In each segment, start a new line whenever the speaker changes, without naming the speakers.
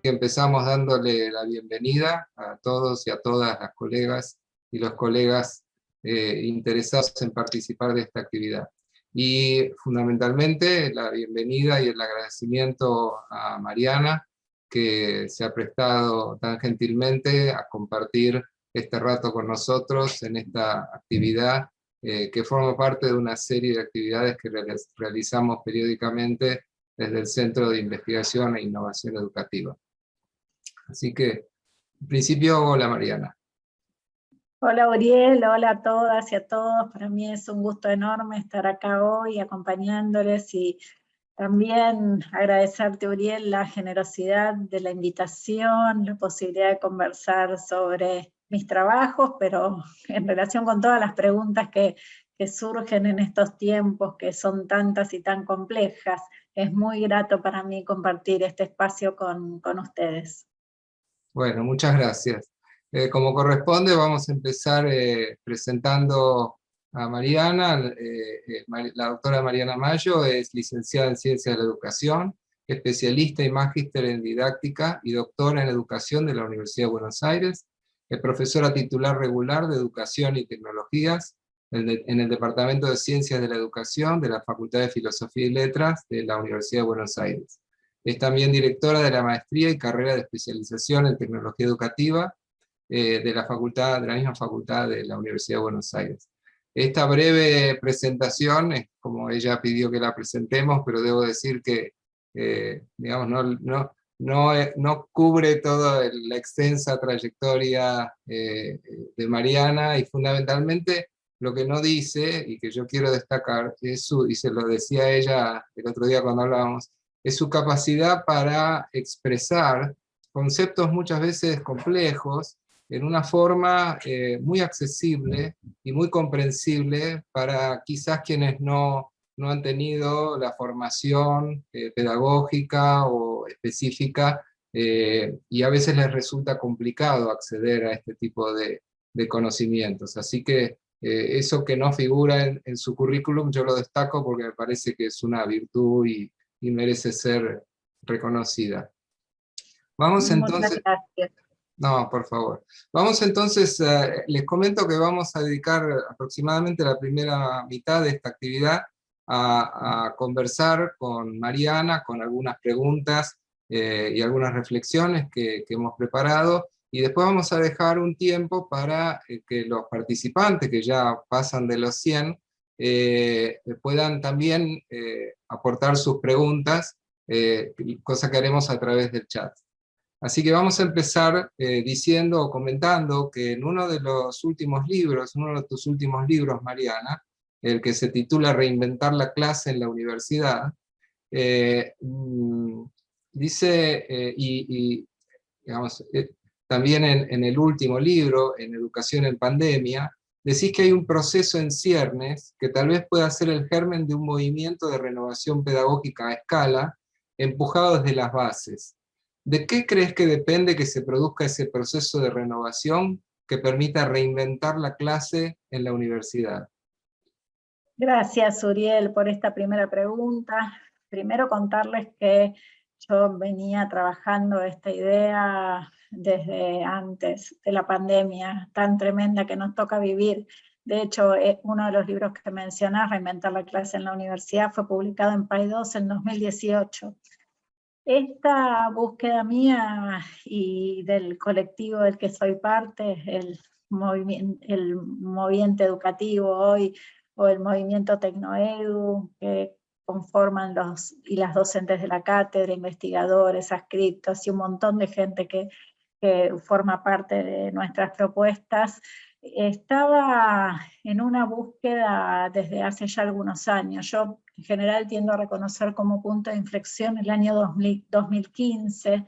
que empezamos dándole la bienvenida a todos y a todas las colegas y los colegas interesados en participar de esta actividad. Y fundamentalmente la bienvenida y el agradecimiento a Mariana, que se ha prestado tan gentilmente a compartir este rato con nosotros en esta actividad que forma parte de una serie de actividades que realizamos periódicamente desde el Centro de Investigación e Innovación Educativa. Así que, en principio, hola Mariana.
Hola Uriel, hola a todas y a todos. Para mí es un gusto enorme estar acá hoy acompañándoles y también agradecerte, Uriel, la generosidad de la invitación, la posibilidad de conversar sobre mis trabajos, pero en relación con todas las preguntas que surgen en estos tiempos, que son tantas y tan complejas. Es muy grato para mí compartir este espacio con ustedes.
Bueno, muchas gracias. Como corresponde, vamos a empezar presentando a Mariana. La doctora Mariana Mayo es licenciada en Ciencias de la Educación, especialista y magíster en didáctica y doctora en educación de la Universidad de Buenos Aires, es profesora titular regular de Educación y Tecnologías en el Departamento de Ciencias de la Educación de la Facultad de Filosofía y Letras de la Universidad de Buenos Aires. Es también directora de la maestría y carrera de especialización en tecnología educativa de la misma facultad de la Universidad de Buenos Aires. Esta breve presentación es como ella pidió que la presentemos, pero debo decir que digamos, no cubre toda la extensa trayectoria de Mariana, y fundamentalmente lo que no dice, y que yo quiero destacar, y se lo decía ella el otro día cuando hablábamos, es su capacidad para expresar conceptos muchas veces complejos en una forma muy accesible y muy comprensible para quizás quienes no han tenido la formación pedagógica o específica, y a veces les resulta complicado acceder a este tipo de conocimientos. Así que eso que no figura en su currículum yo lo destaco porque me parece que es una virtud y merece ser reconocida. Vamos entonces...
Muchas gracias.
No, por favor. Vamos entonces, les comento que vamos a dedicar aproximadamente la primera mitad de esta actividad a conversar con Mariana, con algunas preguntas y algunas reflexiones que hemos preparado, y después vamos a dejar un tiempo para que los participantes, que ya pasan de los 100, puedan también aportar sus preguntas, cosa que haremos a través del chat. Así que vamos a empezar diciendo o comentando que en uno de tus últimos libros, Mariana, el que se titula Reinventar la clase en la universidad, dice, digamos, también en el último libro, en Educación en Pandemia, decís que hay un proceso en ciernes que tal vez pueda ser el germen de un movimiento de renovación pedagógica a escala, empujado desde las bases. ¿De qué crees que depende que se produzca ese proceso de renovación que permita reinventar la clase en la universidad?
Gracias, Uriel, por esta primera pregunta. Primero contarles que yo venía trabajando esta idea desde antes de la pandemia tan tremenda que nos toca vivir. De hecho, uno de los libros que mencionás, Reinventar la clase en la universidad, fue publicado en PAI2 en 2018. Esta búsqueda mía y del colectivo del que soy parte, el movimiento educativo hoy, o el movimiento Tecnoedu, que conforman los y las docentes de la cátedra, investigadores, adscriptos y un montón de gente que forma parte de nuestras propuestas, estaba en una búsqueda desde hace ya algunos años. Yo en general tiendo a reconocer como punto de inflexión el año 2015.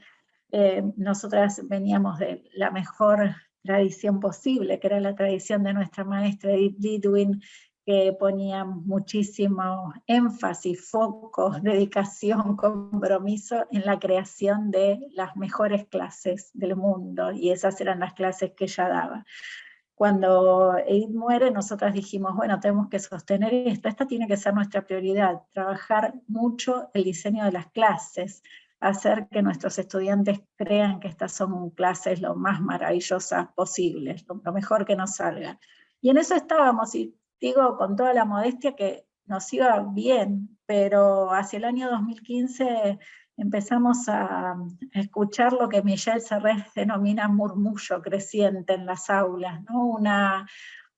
Nosotras veníamos de la mejor tradición posible, que era la tradición de nuestra maestra Edith Lidwin, que ponía muchísimo énfasis, foco, dedicación, compromiso en la creación de las mejores clases del mundo, y esas eran las clases que ella daba. Cuando Edith muere, nosotras dijimos, bueno, tenemos que sostener esto, esta tiene que ser nuestra prioridad, trabajar mucho el diseño de las clases, hacer que nuestros estudiantes crean que estas son clases lo más maravillosas posibles, lo mejor que nos salga. Y en eso estábamos, y digo con toda la modestia que nos iba bien, pero hacia el año 2015 empezamos a escuchar lo que Michel Serres denomina murmullo creciente en las aulas, ¿no?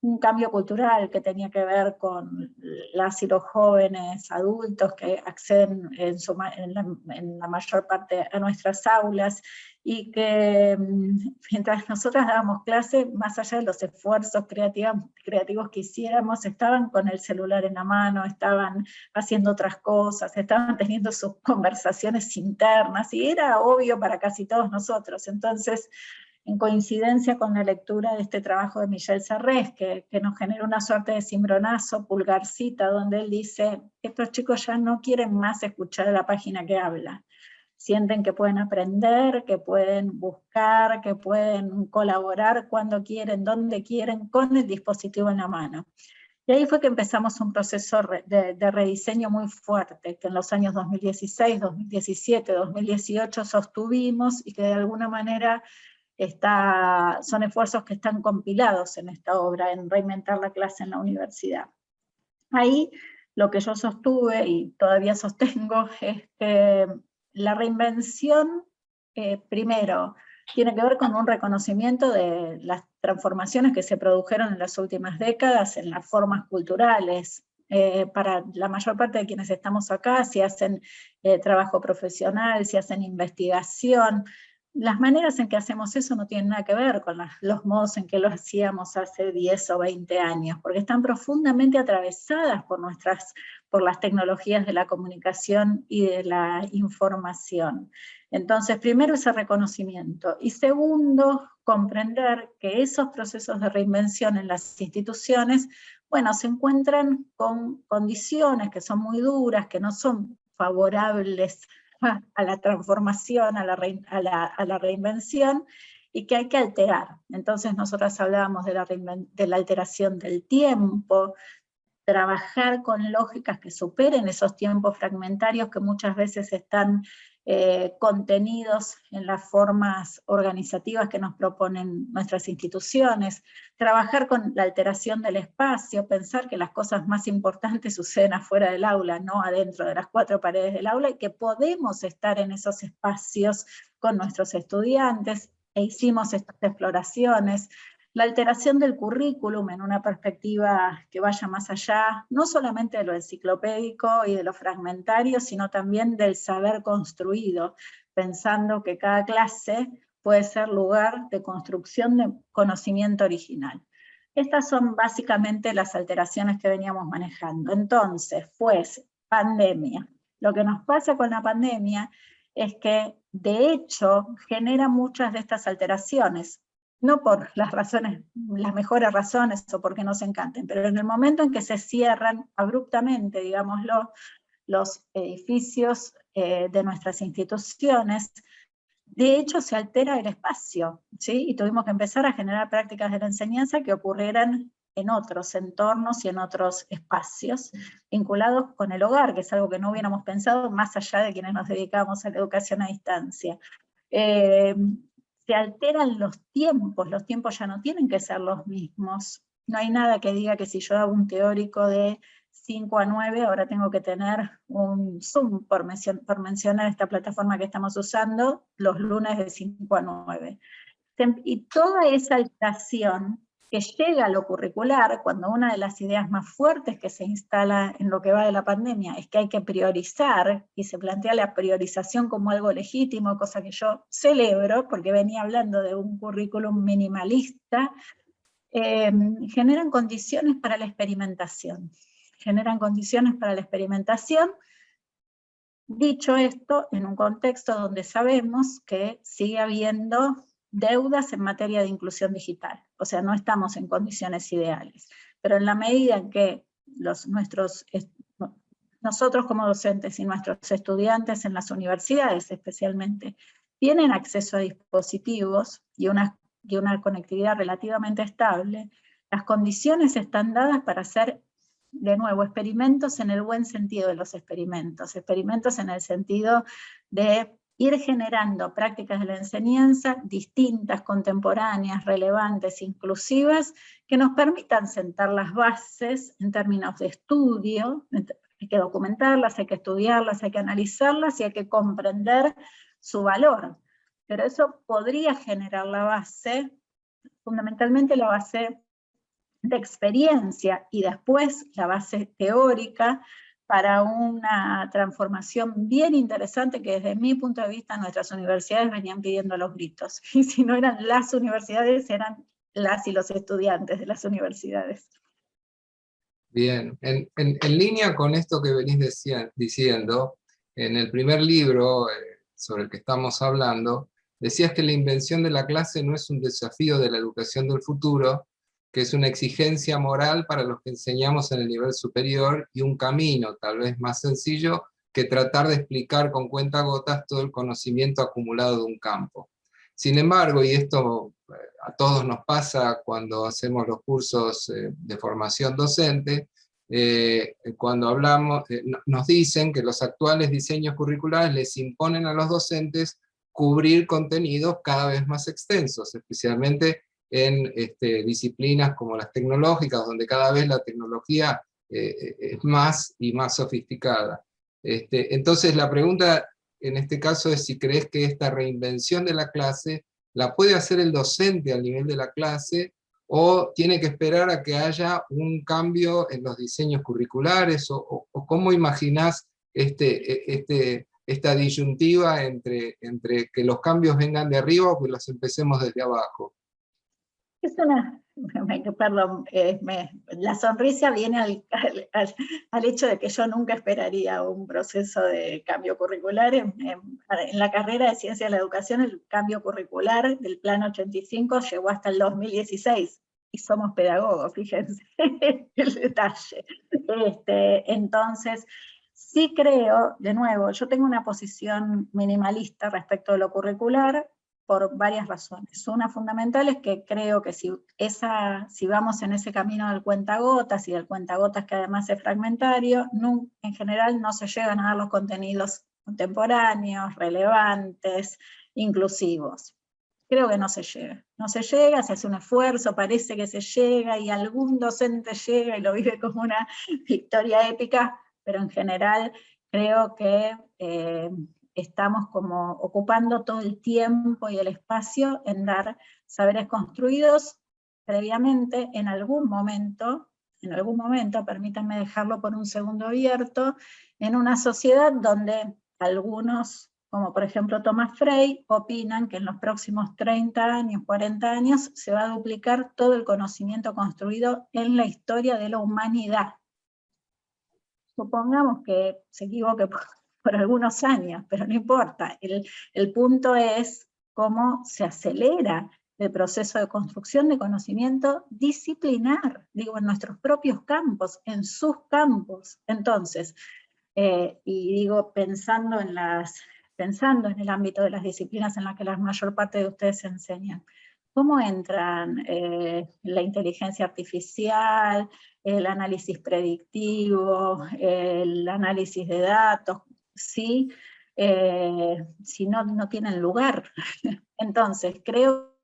Un cambio cultural que tenía que ver con las y los jóvenes adultos que acceden en la mayor parte a nuestras aulas, y que mientras nosotras dábamos clase, más allá de los esfuerzos creativos que hiciéramos, estaban con el celular en la mano, estaban haciendo otras cosas, estaban teniendo sus conversaciones internas, y era obvio para casi todos nosotros. Entonces, en coincidencia con la lectura de este trabajo de Michel Serres, que nos genera una suerte de cimbronazo, pulgarcita, donde él dice, estos chicos ya no quieren más escuchar la página que habla, sienten que pueden aprender, que pueden buscar, que pueden colaborar cuando quieren, donde quieren, con el dispositivo en la mano. Y ahí fue que empezamos un proceso de rediseño muy fuerte, que en los años 2016, 2017, 2018 sostuvimos, y que de alguna manera son esfuerzos que están compilados en esta obra, en Reinventar la clase en la universidad. Ahí lo que yo sostuve, y todavía sostengo, es que la reinvención, primero, tiene que ver con un reconocimiento de las transformaciones que se produjeron en las últimas décadas en las formas culturales. Para la mayor parte de quienes estamos acá, si hacen trabajo profesional, si hacen investigación, las maneras en que hacemos eso no tienen nada que ver con los modos en que lo hacíamos hace 10 o 20 años, porque están profundamente atravesadas por las tecnologías de la comunicación y de la información. Entonces, primero ese reconocimiento, y segundo, comprender que esos procesos de reinvención en las instituciones, bueno, se encuentran con condiciones que son muy duras, que no son favorables a la transformación, a la reinvención, y que hay que alterar. Entonces nosotras hablábamos de la alteración del tiempo, trabajar con lógicas que superen esos tiempos fragmentarios que muchas veces están contenidos en las formas organizativas que nos proponen nuestras instituciones, trabajar con la alteración del espacio, pensar que las cosas más importantes suceden afuera del aula, no adentro de las 4 paredes del aula, y que podemos estar en esos espacios con nuestros estudiantes, e hicimos estas exploraciones. La alteración del currículum en una perspectiva que vaya más allá, no solamente de lo enciclopédico y de lo fragmentario, sino también del saber construido, pensando que cada clase puede ser lugar de construcción de conocimiento original. Estas son básicamente las alteraciones que veníamos manejando. Entonces, pues, pandemia. Lo que nos pasa con la pandemia es que, de hecho, genera muchas de estas alteraciones, no por las mejores razones o porque nos encanten, pero en el momento en que se cierran abruptamente, digámoslo, los edificios de nuestras instituciones, de hecho se altera el espacio, ¿sí? Y tuvimos que empezar a generar prácticas de la enseñanza que ocurrieran en otros entornos y en otros espacios, vinculados con el hogar, que es algo que no hubiéramos pensado más allá de quienes nos dedicamos a la educación a distancia. Se alteran los tiempos ya no tienen que ser los mismos. No hay nada que diga que si yo hago un teórico de 5 a 9, ahora tengo que tener un Zoom, por mencionar esta plataforma que estamos usando, los lunes de 5 a 9. Y toda esa alteración que llega a lo curricular, cuando una de las ideas más fuertes que se instala en lo que va de la pandemia es que hay que priorizar, y se plantea la priorización como algo legítimo, cosa que yo celebro, porque venía hablando de un currículum minimalista, generan condiciones para la experimentación. Dicho esto, en un contexto donde sabemos que sigue habiendo deudas en materia de inclusión digital, o sea, no estamos en condiciones ideales, pero en la medida en que nosotros como docentes y nuestros estudiantes en las universidades especialmente, tienen acceso a dispositivos y una conectividad relativamente estable, las condiciones están dadas para hacer, de nuevo, experimentos en el buen sentido de los experimentos en el sentido de ir generando prácticas de la enseñanza distintas, contemporáneas, relevantes, inclusivas, que nos permitan sentar las bases en términos de estudio. Hay que documentarlas, hay que estudiarlas, hay que analizarlas y hay que comprender su valor. Pero eso podría generar la base, fundamentalmente la base de experiencia y después la base teórica para una transformación bien interesante que desde mi punto de vista nuestras universidades venían pidiendo a los gritos. Y si no eran las universidades, eran las y los estudiantes de las universidades.
Bien, en línea con esto que venís diciendo, en el primer libro sobre el que estamos hablando, decías que la invención de la clase no es un desafío de la educación del futuro, que es una exigencia moral para los que enseñamos en el nivel superior y un camino tal vez más sencillo que tratar de explicar con cuentagotas todo el conocimiento acumulado de un campo. Sin embargo, y esto a todos nos pasa cuando hacemos los cursos de formación docente, cuando hablamos, nos dicen que los actuales diseños curriculares les imponen a los docentes cubrir contenidos cada vez más extensos, especialmente en disciplinas como las tecnológicas, donde cada vez la tecnología es más y más sofisticada. Entonces la pregunta en este caso es si crees que esta reinvención de la clase la puede hacer el docente al nivel de la clase, o tiene que esperar a que haya un cambio en los diseños curriculares, o cómo imaginás esta disyuntiva entre que los cambios vengan de arriba o que los empecemos desde abajo.
Es una, perdón, la sonrisa viene al hecho de que yo nunca esperaría un proceso de cambio curricular. En la carrera de Ciencia de la Educación, el cambio curricular del Plan 85 llegó hasta el 2016, y somos pedagogos, fíjense el detalle. Entonces, sí creo, de nuevo, yo tengo una posición minimalista respecto de lo curricular, por varias razones. Una fundamental es que creo que si vamos en ese camino del cuentagotas, y del cuentagotas que además es fragmentario, en general no se llegan a dar los contenidos contemporáneos, relevantes, inclusivos. Creo que no se llega. No se llega, se hace un esfuerzo, parece que se llega, y algún docente llega y lo vive como una victoria épica, pero en general creo que estamos como ocupando todo el tiempo y el espacio en dar saberes construidos previamente en algún momento, permítanme dejarlo por un segundo abierto, en una sociedad donde algunos, como por ejemplo Thomas Frey, opinan que en los próximos 30 años, 40 años, se va a duplicar todo el conocimiento construido en la historia de la humanidad. Supongamos que se equivoque por algunos años, pero no importa. El punto es cómo se acelera el proceso de construcción de conocimiento disciplinar, digo, en nuestros propios campos, en sus campos. Entonces, y digo, pensando en el ámbito de las disciplinas en las que la mayor parte de ustedes enseñan, ¿cómo entran la inteligencia artificial, el análisis predictivo, el análisis de datos, si no tienen lugar? Entonces, creo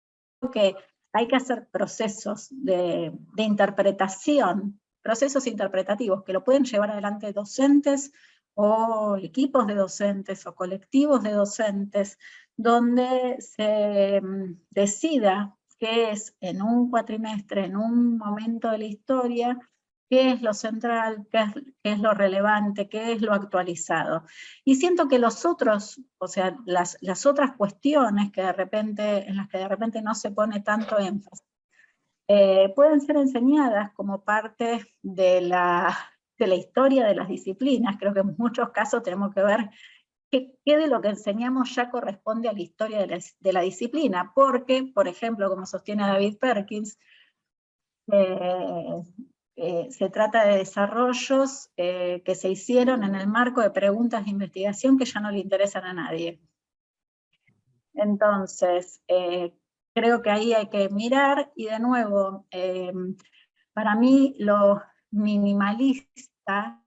que hay que hacer procesos de interpretación, procesos interpretativos que lo pueden llevar adelante docentes o equipos de docentes o colectivos de docentes, donde se decida qué es en un cuatrimestre, en un momento de la historia, qué es lo central, qué es lo relevante, qué es lo actualizado. Y siento que los otros, o sea, las otras cuestiones en las que de repente no se pone tanto énfasis, pueden ser enseñadas como parte de la historia de las disciplinas. Creo que en muchos casos tenemos que ver qué de lo que enseñamos ya corresponde a la historia de la disciplina, porque, por ejemplo, como sostiene David Perkins, se trata de desarrollos que se hicieron en el marco de preguntas de investigación que ya no le interesan a nadie. Entonces, creo que ahí hay que mirar, y de nuevo, para mí lo minimalista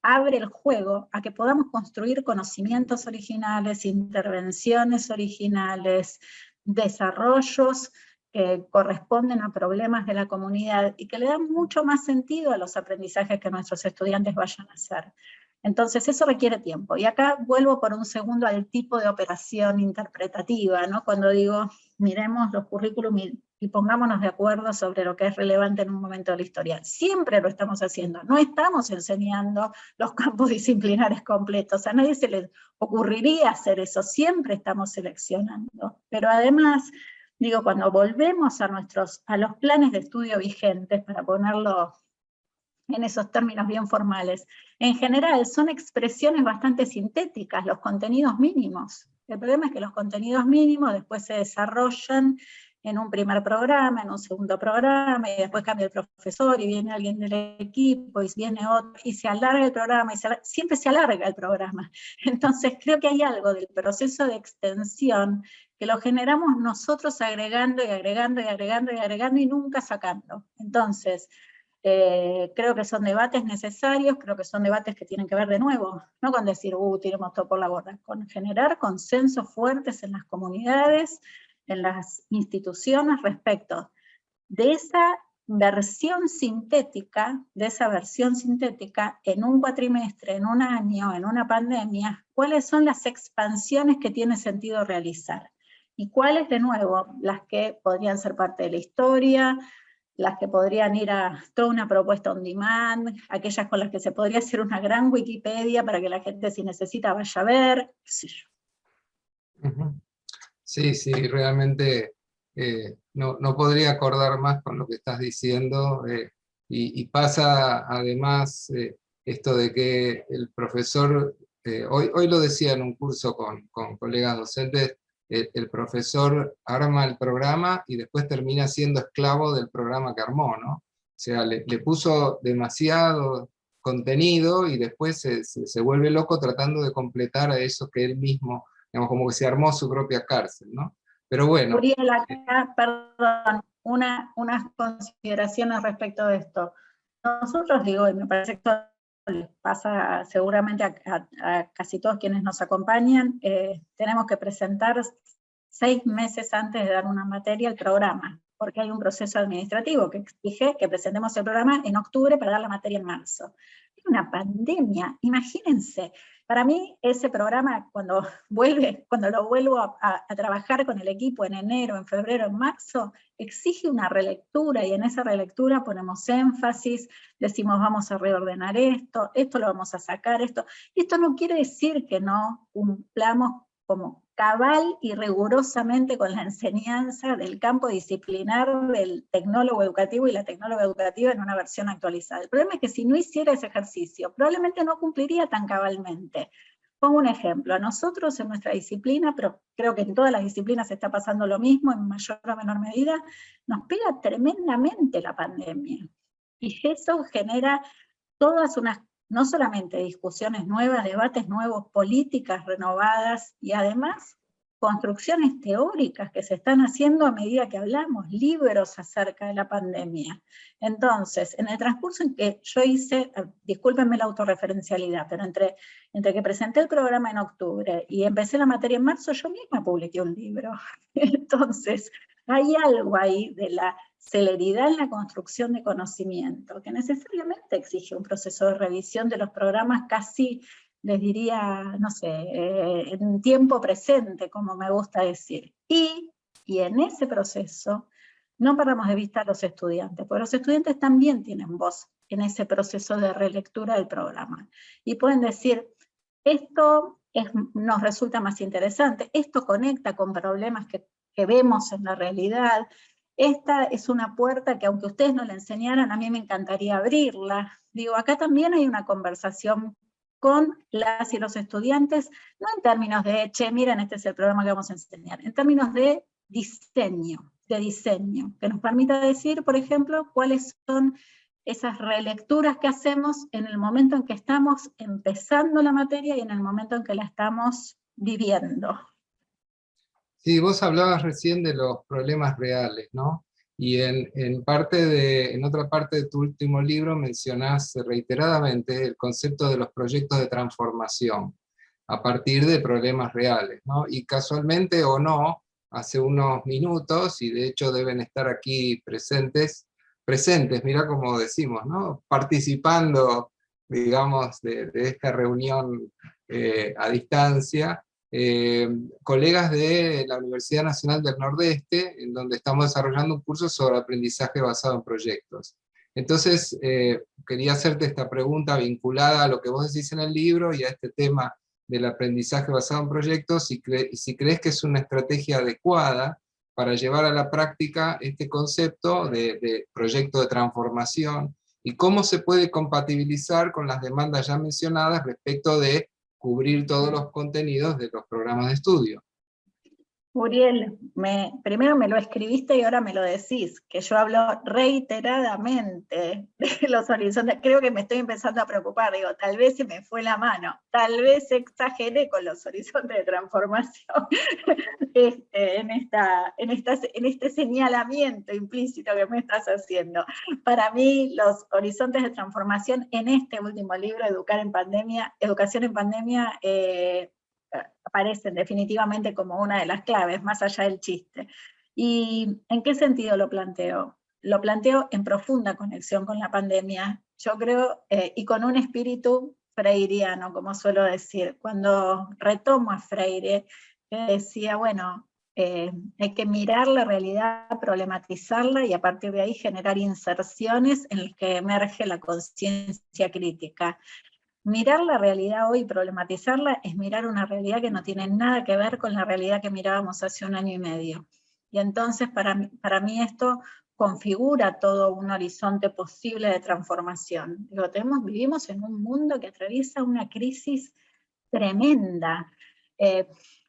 abre el juego a que podamos construir conocimientos originales, intervenciones originales, desarrollos que corresponden a problemas de la comunidad y que le dan mucho más sentido a los aprendizajes que nuestros estudiantes vayan a hacer. Entonces eso requiere tiempo. Y acá vuelvo por un segundo al tipo de operación interpretativa, ¿no? Cuando digo, miremos los currículum y pongámonos de acuerdo sobre lo que es relevante en un momento de la historia. Siempre lo estamos haciendo, no estamos enseñando los campos disciplinares completos, a nadie se le ocurriría hacer eso, siempre estamos seleccionando. Pero además, digo, cuando volvemos a los planes de estudio vigentes, para ponerlo en esos términos bien formales, en general son expresiones bastante sintéticas, los contenidos mínimos. El problema es que los contenidos mínimos después se desarrollan en un primer programa, en un segundo programa, y después cambia el profesor, y viene alguien del equipo, y viene otro, y se alarga el programa, siempre se alarga el programa. Entonces creo que hay algo del proceso de extensión que lo generamos nosotros agregando y agregando y agregando y agregando y nunca sacando. Entonces, creo que son debates necesarios, creo que son debates que tienen que ver de nuevo, no con decir, tiremos todo por la borda, con generar consensos fuertes en las comunidades, en las instituciones respecto de esa versión sintética, en un cuatrimestre, en un año, en una pandemia, cuáles son las expansiones que tiene sentido realizar, y cuáles, de nuevo, las que podrían ser parte de la historia, las que podrían ir a toda una propuesta on demand, aquellas con las que se podría hacer una gran Wikipedia para que la gente, si necesita, vaya a ver, qué sé yo.
Sí, sí, realmente no podría acordar más con lo que estás diciendo, y pasa además esto de que el profesor, hoy lo decía en un curso con colegas docentes, el profesor arma el programa y después termina siendo esclavo del programa que armó, ¿no? O sea, le puso demasiado contenido y después se vuelve loco tratando de completar a eso que él mismo, digamos, como que se armó su propia cárcel, ¿no? Pero bueno.
Uriel, acá, perdón, unas consideraciones respecto de esto. Nosotros, digo, y me parece que esto les pasa seguramente a casi todos quienes nos acompañan, tenemos que presentar 6 meses antes de dar una materia el programa, porque hay un proceso administrativo que exige que presentemos el programa en octubre para dar la materia en marzo. Es una pandemia, imagínense. Para mí, ese programa, cuando lo vuelvo a trabajar con el equipo en enero, en febrero, en marzo, exige una relectura, y en esa relectura ponemos énfasis, decimos vamos a reordenar esto lo vamos a sacar, esto. Y esto no quiere decir que no cumplamos como cabal y rigurosamente con la enseñanza del campo disciplinar del tecnólogo educativo y la tecnóloga educativa en una versión actualizada. El problema es que si no hiciera ese ejercicio, probablemente no cumpliría tan cabalmente. Pongo un ejemplo, a nosotros en nuestra disciplina, pero creo que en todas las disciplinas está pasando lo mismo, en mayor o menor medida, nos pega tremendamente la pandemia. Y eso genera todas unas, no solamente discusiones nuevas, debates nuevos, políticas renovadas, y además construcciones teóricas que se están haciendo a medida que hablamos, libros acerca de la pandemia. Entonces, en el transcurso en que yo hice, discúlpenme la autorreferencialidad, pero entre que presenté el programa en octubre y empecé la materia en marzo, yo misma publiqué un libro. Entonces, hay algo ahí de la celeridad en la construcción de conocimiento, que necesariamente exige un proceso de revisión de los programas casi, les diría, no sé, en tiempo presente, como me gusta decir. Y en ese proceso no perdamos de vista a los estudiantes, porque los estudiantes también tienen voz en ese proceso de relectura del programa. Y pueden decir, esto nos resulta más interesante, esto conecta con problemas que vemos en la realidad. Esta es una puerta que, aunque ustedes no la enseñaran, a mí me encantaría abrirla. Digo, acá también hay una conversación con las y los estudiantes, no en términos de, che, miren, este es el programa que vamos a enseñar, en términos de diseño, que nos permita decir, por ejemplo, cuáles son esas relecturas que hacemos en el momento en que estamos empezando la materia y en el momento en que la estamos viviendo.
Sí, vos hablabas recién de los problemas reales, ¿no? Y en otra parte de tu último libro mencionás reiteradamente el concepto de los proyectos de transformación a partir de problemas reales, ¿no? Y casualmente o no, hace unos minutos, y de hecho deben estar aquí presentes, mira cómo decimos, ¿no? Participando, digamos, de esta reunión a distancia, eh, colegas de la Universidad Nacional del Nordeste, en donde estamos desarrollando un curso sobre aprendizaje basado en proyectos. Entonces, quería hacerte esta pregunta vinculada a lo que vos decís en el libro y a este tema del aprendizaje basado en proyectos, y si crees que es una estrategia adecuada para llevar a la práctica este concepto de proyecto de transformación, y cómo se puede compatibilizar con las demandas ya mencionadas respecto de cubrir todos los contenidos de los programas de estudio.
Uriel, primero me lo escribiste y ahora me lo decís, que yo hablo reiteradamente de los horizontes. Creo que me estoy empezando a preocupar, digo, tal vez se me fue la mano, tal vez exageré con los horizontes de transformación en este señalamiento implícito que me estás haciendo. Para mí, los horizontes de transformación en este último libro, Educación en Pandemia, aparecen definitivamente como una de las claves, más allá del chiste. ¿Y en qué sentido lo planteo? Lo planteo en profunda conexión con la pandemia, yo creo, y con un espíritu freiriano, como suelo decir. Cuando retomo a Freire, decía, bueno, hay que mirar la realidad, problematizarla, y a partir de ahí generar inserciones en las que emerge la conciencia crítica. Mirar la realidad hoy y problematizarla es mirar una realidad que no tiene nada que ver con la realidad que mirábamos hace 1 año y medio. Y entonces para mí esto configura todo un horizonte posible de transformación. Digo, vivimos en un mundo que atraviesa una crisis tremenda.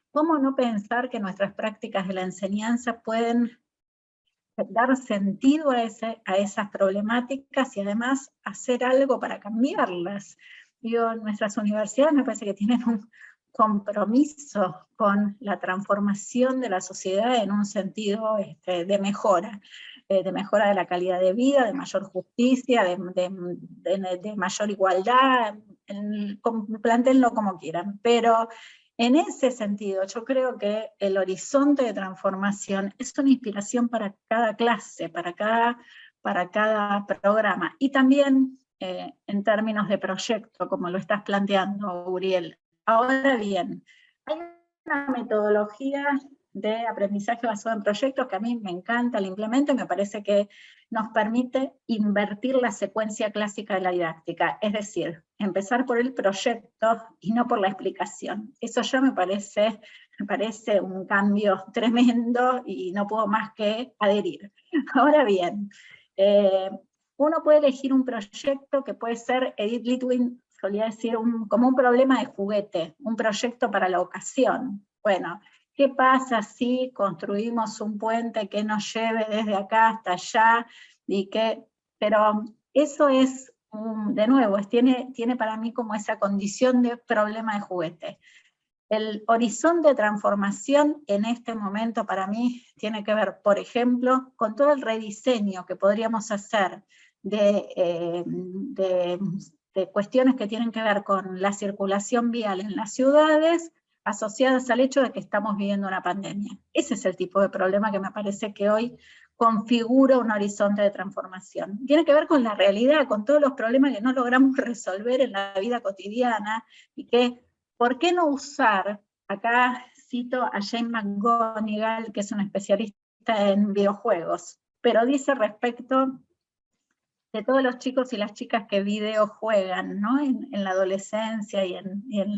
¿Cómo no pensar que nuestras prácticas de la enseñanza pueden dar sentido a esas problemáticas y además hacer algo para cambiarlas? Digo, nuestras universidades me parece que tienen un compromiso con la transformación de la sociedad en un sentido de mejora de la calidad de vida, de mayor justicia, de mayor igualdad, plantéenlo como quieran, pero en ese sentido yo creo que el horizonte de transformación es una inspiración para cada clase, para cada programa, y también en términos de proyecto, como lo estás planteando, Uriel. Ahora bien, hay una metodología de aprendizaje basado en proyectos que a mí me encanta, la implemento, y me parece que nos permite invertir la secuencia clásica de la didáctica, es decir, empezar por el proyecto y no por la explicación. Eso ya me parece un cambio tremendo y no puedo más que adherir. Ahora bien, uno puede elegir un proyecto que puede ser, Edith Litwin solía decir, como un problema de juguete, un proyecto para la ocasión. Bueno, ¿qué pasa si construimos un puente que nos lleve desde acá hasta allá? Pero eso es, de nuevo, tiene para mí como esa condición de problema de juguete. El horizonte de transformación en este momento para mí tiene que ver, por ejemplo, con todo el rediseño que podríamos hacer de cuestiones que tienen que ver con la circulación vial en las ciudades, asociadas al hecho de que estamos viviendo una pandemia. Ese es el tipo de problema que me parece que hoy configura un horizonte de transformación. Tiene que ver con la realidad, con todos los problemas que no logramos resolver en la vida cotidiana, y que, ¿por qué no usar? Acá cito a Jane McGonigal, que es una especialista en videojuegos, pero dice respecto de todos los chicos y las chicas que videojuegan, ¿no? en la adolescencia y en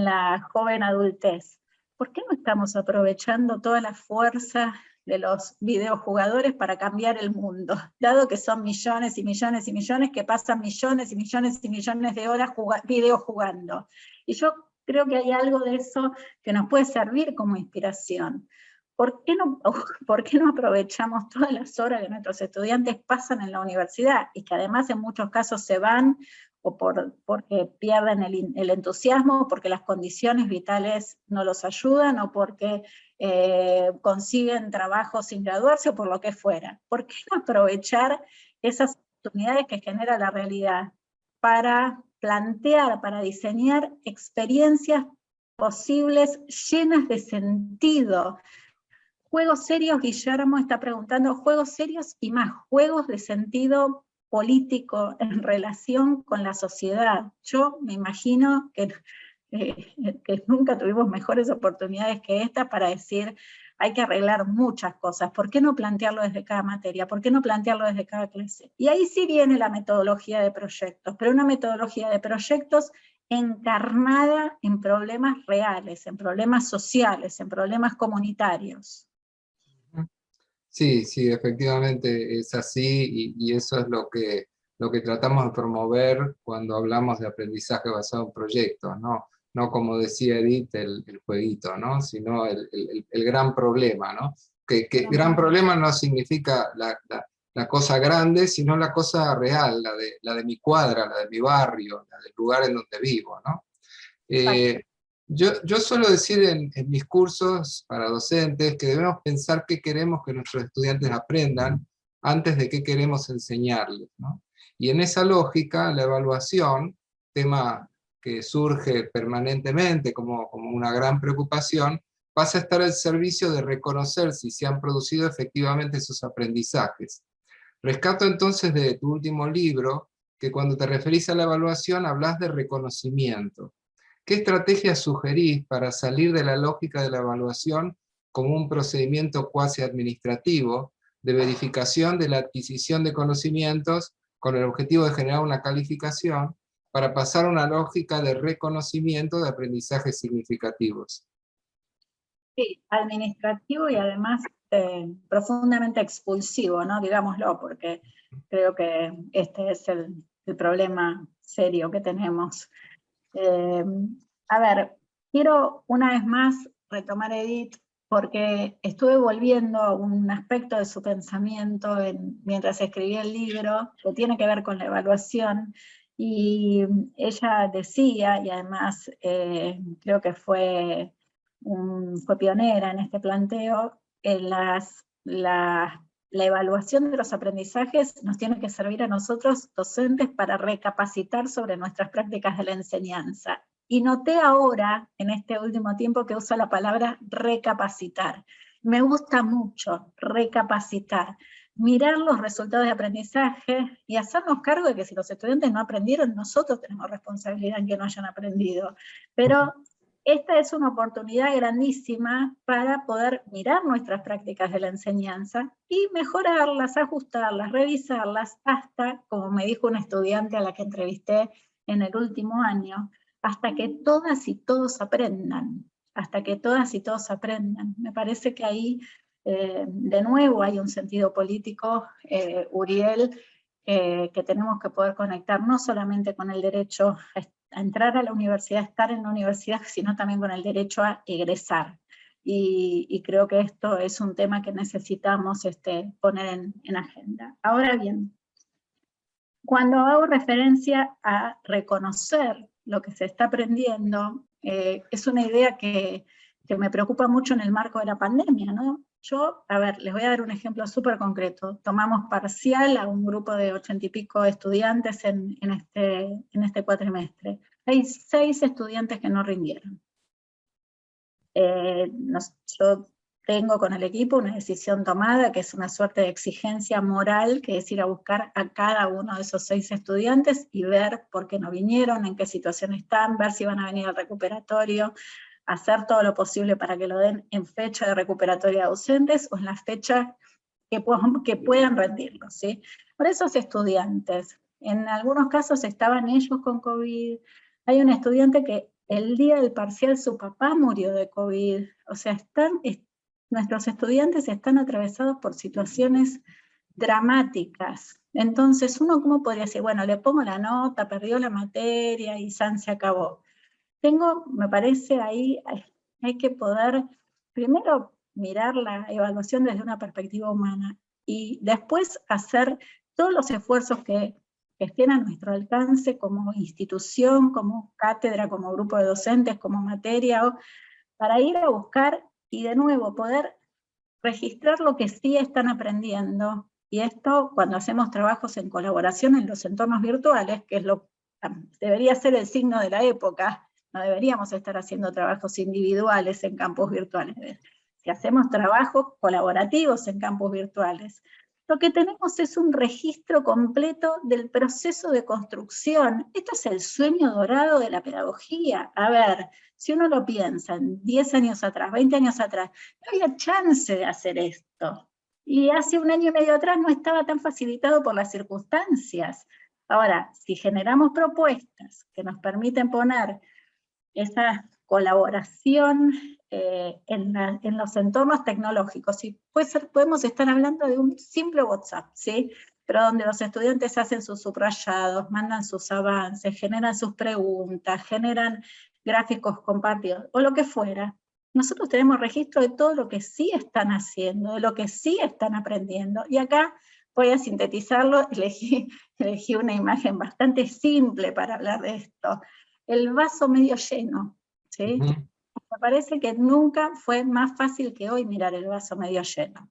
la joven adultez. ¿Por qué no estamos aprovechando toda la fuerza de los videojugadores para cambiar el mundo? Dado que son millones y millones y millones que pasan millones y millones y millones de horas videojugando. Y yo creo que hay algo de eso que nos puede servir como inspiración. ¿Por qué no aprovechamos todas las horas que nuestros estudiantes pasan en la universidad y que además en muchos casos se van porque pierden el entusiasmo, porque las condiciones vitales no los ayudan, o porque consiguen trabajo sin graduarse, o por lo que fuera. ¿Por qué no aprovechar esas oportunidades que genera la realidad para plantear, para diseñar experiencias posibles llenas de sentido? Juegos serios, Guillermo está preguntando, juegos serios y más juegos de sentido político en relación con la sociedad. Yo me imagino que nunca tuvimos mejores oportunidades que esta para decir, hay que arreglar muchas cosas. ¿Por qué no plantearlo desde cada materia? ¿Por qué no plantearlo desde cada clase? Y ahí sí viene la metodología de proyectos, pero una metodología de proyectos encarnada en problemas reales, en problemas sociales, en problemas comunitarios.
Sí, sí, efectivamente es así, y eso es lo que tratamos de promover cuando hablamos de aprendizaje basado en proyectos, ¿no? No como decía Edith, el jueguito, ¿no? Sino el gran problema, ¿no? Que gran problema no significa la cosa grande, sino la cosa real, la de mi cuadra, la de mi barrio, la del lugar en donde vivo, ¿no? Yo suelo decir en mis cursos para docentes que debemos pensar qué queremos que nuestros estudiantes aprendan antes de qué queremos enseñarles, ¿no? Y en esa lógica, la evaluación, tema que surge permanentemente como una gran preocupación, pasa a estar al servicio de reconocer si se han producido efectivamente esos aprendizajes. Rescato entonces de tu último libro que cuando te referís a la evaluación hablas de reconocimiento. ¿Qué estrategias sugerís para salir de la lógica de la evaluación como un procedimiento cuasi administrativo de verificación de la adquisición de conocimientos con el objetivo de generar una calificación, para pasar a una lógica de reconocimiento de aprendizajes significativos?
Sí, administrativo y además profundamente expulsivo, ¿no? Digámoslo, porque creo que este es el problema serio que tenemos. A ver, quiero una vez más retomar a Edith, porque estuve volviendo a un aspecto de su pensamiento mientras escribía el libro, que tiene que ver con la evaluación, y ella decía, y además creo que fue pionera en este planteo, la evaluación de los aprendizajes nos tiene que servir a nosotros, docentes, para recapacitar sobre nuestras prácticas de la enseñanza. Y noté ahora, en este último tiempo, que uso la palabra recapacitar. Me gusta mucho recapacitar, mirar los resultados de aprendizaje y hacernos cargo de que si los estudiantes no aprendieron, nosotros tenemos responsabilidad en que no hayan aprendido. Pero esta es una oportunidad grandísima para poder mirar nuestras prácticas de la enseñanza y mejorarlas, ajustarlas, revisarlas, hasta, como me dijo una estudiante a la que entrevisté en el último año, hasta que todas y todos aprendan, hasta que todas y todos aprendan. Me parece que ahí, de nuevo, hay un sentido político, Uriel, que tenemos que poder conectar no solamente con el derecho a entrar a la universidad, a estar en la universidad, sino también con el derecho a egresar. Y creo que esto es un tema que necesitamos poner en agenda. Ahora bien, cuando hago referencia a reconocer lo que se está aprendiendo, es una idea que me preocupa mucho en el marco de la pandemia, ¿no? Yo, a ver, les voy a dar un ejemplo súper concreto. Tomamos parcial a un grupo de 80 y pico estudiantes en este cuatrimestre. Hay 6 estudiantes que no rindieron. Yo tengo con el equipo una decisión tomada, que es una suerte de exigencia moral, que es ir a buscar a cada uno de esos 6 estudiantes y ver por qué no vinieron, en qué situación están, ver si van a venir al recuperatorio, hacer todo lo posible para que lo den en fecha de recuperatoria de ausentes o en la fecha que puedan rendirlo, ¿sí? Por esos estudiantes, en algunos casos estaban ellos con COVID. Hay un estudiante que el día del parcial su papá murió de COVID. O sea, nuestros estudiantes están atravesados por situaciones dramáticas. Entonces, uno cómo podría decir, bueno, le pongo la nota, perdió la materia y se acabó. Me parece ahí, hay que poder, primero, mirar la evaluación desde una perspectiva humana y después hacer todos los esfuerzos que que estén a nuestro alcance como institución, como cátedra, como grupo de docentes, como materia, para ir a buscar y de nuevo poder registrar lo que sí están aprendiendo. Y esto cuando hacemos trabajos en colaboración en los entornos virtuales, que es debería ser el signo de la época, no deberíamos estar haciendo trabajos individuales en campus virtuales. Si hacemos trabajos colaborativos en campus virtuales, lo que tenemos es un registro completo del proceso de construcción. Esto es el sueño dorado de la pedagogía. A ver, si uno lo piensa, en 10 años atrás, 20 años atrás, no había chance de hacer esto. Y hace un año y medio atrás no estaba tan facilitado por las circunstancias. Ahora, si generamos propuestas que nos permiten poner esa colaboración en los entornos tecnológicos, y podemos estar hablando de un simple WhatsApp, ¿sí? Pero donde los estudiantes hacen sus subrayados, mandan sus avances, generan sus preguntas, generan gráficos compartidos, o lo que fuera. Nosotros tenemos registro de todo lo que sí están haciendo, de lo que sí están aprendiendo, y acá voy a sintetizarlo, elegí una imagen bastante simple para hablar de esto. El vaso medio lleno, ¿sí? Me parece que nunca fue más fácil que hoy mirar el vaso medio lleno.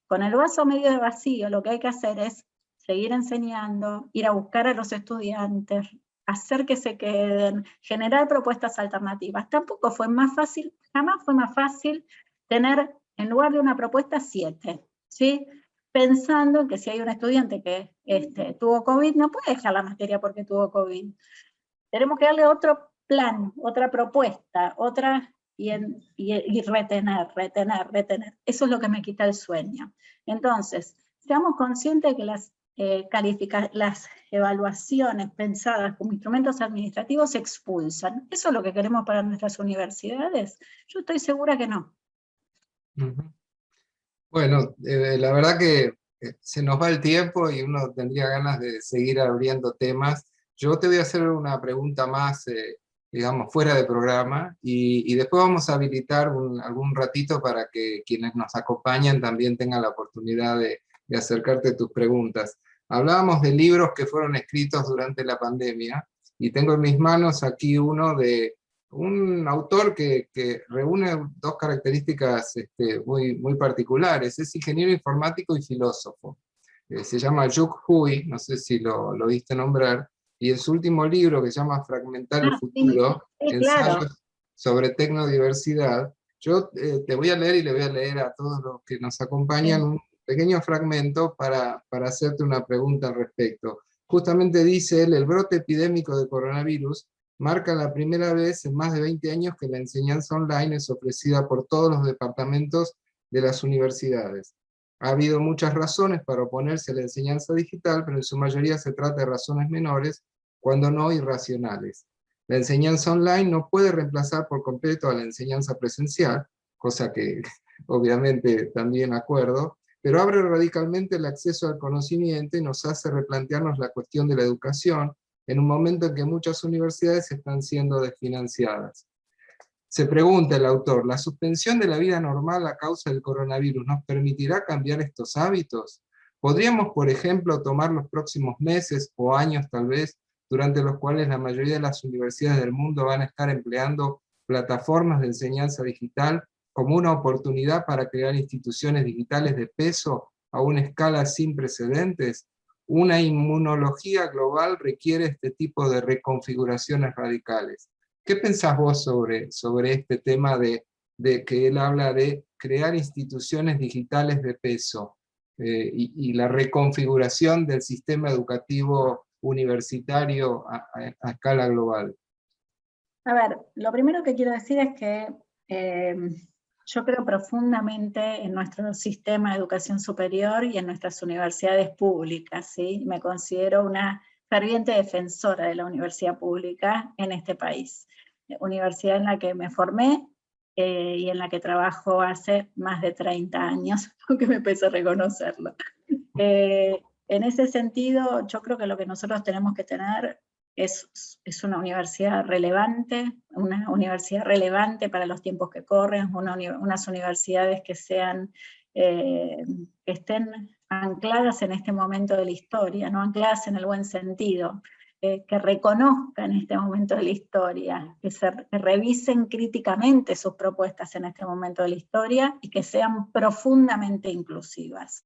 Con el vaso medio vacío lo que hay que hacer es seguir enseñando, ir a buscar a los estudiantes, hacer que se queden, generar propuestas alternativas. Tampoco fue más fácil, jamás fue más fácil tener, en lugar de una propuesta, 7, ¿sí? Pensando que si hay un estudiante que tuvo COVID, no puede dejar la materia porque tuvo COVID. Tenemos que darle otro plan, otra propuesta, y retener. Eso es lo que me quita el sueño. Entonces, seamos conscientes de que las evaluaciones pensadas como instrumentos administrativos se expulsan. ¿Eso es lo que queremos para nuestras universidades? Yo estoy segura que no.
Bueno, la verdad que se nos va el tiempo y uno tendría ganas de seguir abriendo temas. Yo te voy a hacer una pregunta más, digamos, fuera de programa, y después vamos a habilitar algún ratito para que quienes nos acompañan también tengan la oportunidad de acercarte tus preguntas. Hablábamos de libros que fueron escritos durante la pandemia, y tengo en mis manos aquí uno de un autor que reúne dos características muy particulares. Es ingeniero informático y filósofo. Se llama Yuk Hui, no sé si lo viste nombrar, y en su último libro, que se llama Fragmentar el futuro,
sí, claro.
ensayos sobre tecnodiversidad, yo te voy a leer y le voy a leer a todos los que nos acompañan un pequeño fragmento para hacerte una pregunta al respecto. Justamente dice él: el brote epidémico de coronavirus marca la primera vez en más de 20 años que la enseñanza online es ofrecida por todos los departamentos de las universidades. Ha habido muchas razones para oponerse a la enseñanza digital, pero en su mayoría se trata de razones menores, cuando no irracionales. La enseñanza online no puede reemplazar por completo a la enseñanza presencial, cosa que obviamente también acuerdo, pero abre radicalmente el acceso al conocimiento y nos hace replantearnos la cuestión de la educación, en un momento en que muchas universidades están siendo desfinanciadas. Se pregunta el autor: ¿la suspensión de la vida normal a causa del coronavirus nos permitirá cambiar estos hábitos? ¿Podríamos, por ejemplo, tomar los próximos meses o años tal vez, durante los cuales la mayoría de las universidades del mundo van a estar empleando plataformas de enseñanza digital como una oportunidad para crear instituciones digitales de peso a una escala sin precedentes? Una inmunología global requiere este tipo de reconfiguraciones radicales. ¿Qué pensás vos sobre este tema de que él habla de crear instituciones digitales de peso y la reconfiguración del sistema educativo universitario a escala global?
A ver, lo primero que quiero decir es que yo creo profundamente en nuestro sistema de educación superior y en nuestras universidades públicas, ¿sí? Me considero una ferviente defensora de la universidad pública en este país. Universidad en la que me formé y en la que trabajo hace más de 30 años, aunque me pesa reconocerlo. En ese sentido, yo creo que lo que nosotros tenemos que tener es una universidad relevante para los tiempos que corren, unas universidades que estén ancladas en este momento de la historia, no ancladas en el buen sentido, que reconozcan este momento de la historia, que revisen críticamente sus propuestas en este momento de la historia y que sean profundamente inclusivas.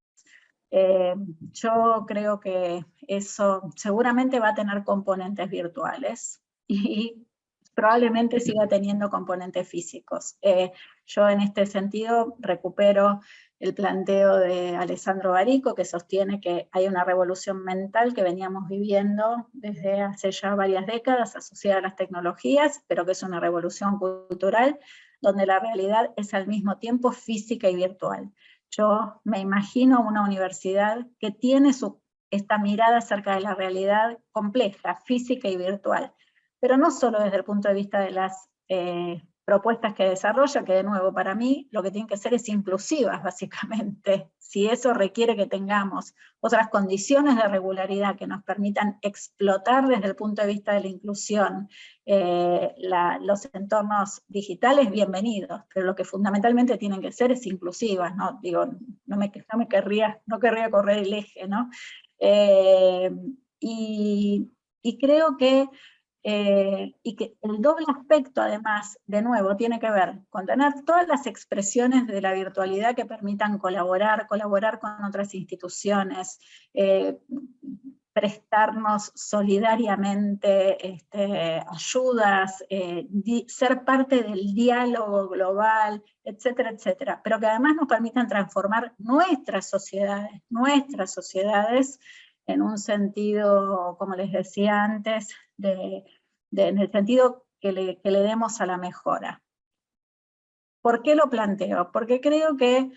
Yo creo que eso seguramente va a tener componentes virtuales y probablemente siga teniendo componentes físicos. Yo en este sentido recupero el planteo de Alessandro Barico, que sostiene que hay una revolución mental que veníamos viviendo desde hace ya varias décadas asociada a las tecnologías, pero que es una revolución cultural donde la realidad es al mismo tiempo física y virtual. Yo me imagino una universidad que tiene esta mirada acerca de la realidad compleja, física y virtual, pero no solo desde el punto de vista de las propuestas que desarrolla, que de nuevo para mí lo que tienen que ser es inclusivas básicamente. Si eso requiere que tengamos otras condiciones de regularidad que nos permitan explotar desde el punto de vista de la inclusión los entornos digitales, bienvenidos, pero lo que fundamentalmente tienen que ser es inclusivas, ¿no? Digo, no querría correr el eje, ¿no? Y creo que y que el doble aspecto además, de nuevo, tiene que ver con tener todas las expresiones de la virtualidad que permitan colaborar con otras instituciones, prestarnos solidariamente ayudas, ser parte del diálogo global, etcétera, etcétera, pero que además nos permitan transformar nuestras sociedades en un sentido, como les decía antes, en el sentido que le demos a la mejora. ¿Por qué lo planteo? Porque creo que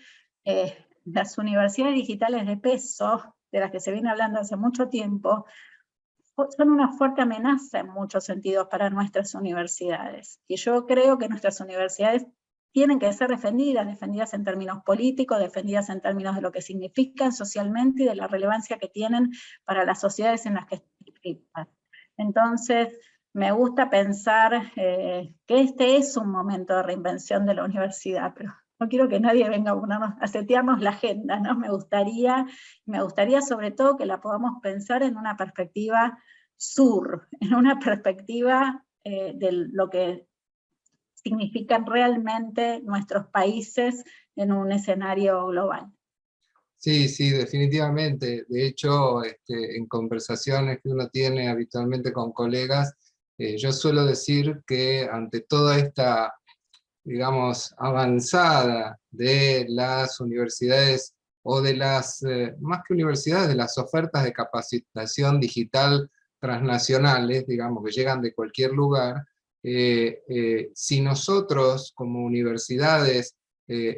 las universidades digitales de peso, de las que se viene hablando hace mucho tiempo, son una fuerte amenaza en muchos sentidos para nuestras universidades. Y yo creo que nuestras universidades tienen que ser defendidas en términos políticos, defendidas en términos de lo que significan socialmente y de la relevancia que tienen para las sociedades en las que están inscritas. Entonces, me gusta pensar que este es un momento de reinvención de la universidad, pero no quiero que nadie venga a setearnos la agenda, ¿no? Me gustaría sobre todo que la podamos pensar en una perspectiva sur, en una perspectiva de lo que significan realmente nuestros países en un escenario global.
Sí, sí, definitivamente. De hecho, en conversaciones que uno tiene habitualmente con colegas, yo suelo decir que ante toda esta, digamos, avanzada de las universidades o de las, más que universidades, de las ofertas de capacitación digital transnacionales, digamos, que llegan de cualquier lugar, si nosotros como universidades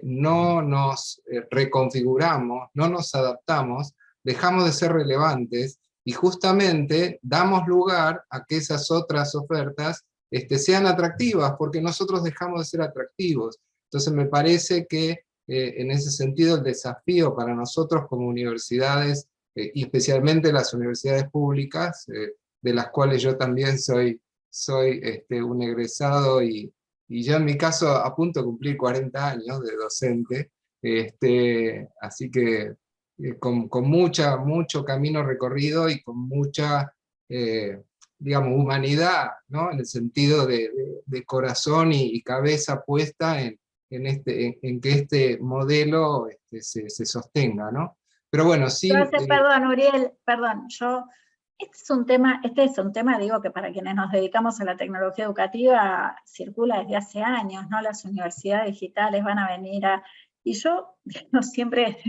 no nos reconfiguramos, no nos adaptamos, dejamos de ser relevantes y justamente damos lugar a que esas otras ofertas sean atractivas, porque nosotros dejamos de ser atractivos. Entonces me parece que en ese sentido el desafío para nosotros como universidades, y especialmente las universidades públicas, de las cuales yo también soy un egresado y yo en mi caso a punto de cumplir 40 años de docente, así que con mucho camino recorrido y con mucha, digamos, humanidad, ¿no? En el sentido de corazón y cabeza puesta en que este modelo se sostenga, ¿no? Pero bueno, sí.
Perdón, Uriel, perdón, este es un tema, digo, que para quienes nos dedicamos a la tecnología educativa circula desde hace años, ¿no? Las universidades digitales van a venir y yo no siempre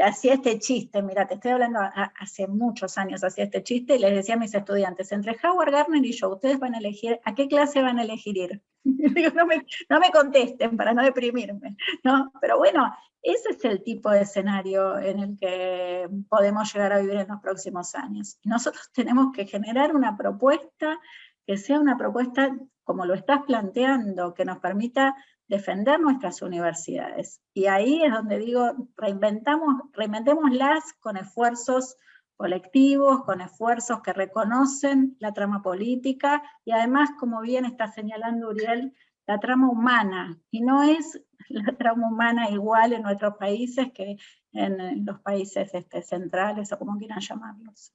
hacía este chiste, mira, te estoy hablando hace muchos años, hacía este chiste y les decía a mis estudiantes, entre Howard Gardner y yo, ustedes van a elegir, ¿a qué clase van a elegir ir? Digo, no me contesten para no deprimirme, ¿no? Pero bueno, ese es el tipo de escenario en el que podemos llegar a vivir en los próximos años. Nosotros tenemos que generar una propuesta que sea una propuesta, como lo estás planteando, que nos permita defender nuestras universidades. Y ahí es donde digo, reinventémoslas con esfuerzos colectivos, con esfuerzos que reconocen la trama política, y además, como bien está señalando Uriel, la trama humana, y no es la trama humana igual en nuestros países que en los países centrales, o como quieran llamarlos.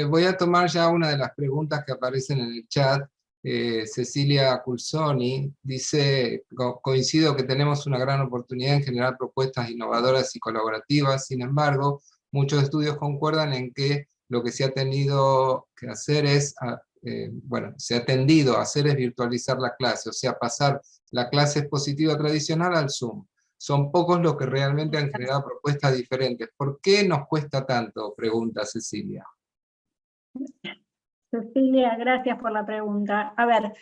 Voy a tomar ya una de las preguntas que aparecen en el chat. Cecilia Culsoni dice: coincido que tenemos una gran oportunidad en generar propuestas innovadoras y colaborativas, sin embargo, muchos estudios concuerdan en que lo que se ha tenido que hacer es, se ha tendido a hacer es virtualizar la clase, o sea, pasar la clase expositiva tradicional al Zoom. Son pocos los que realmente han generado propuestas diferentes. ¿Por qué nos cuesta tanto?, pregunta Cecilia.
Cecilia, gracias por la pregunta. A ver,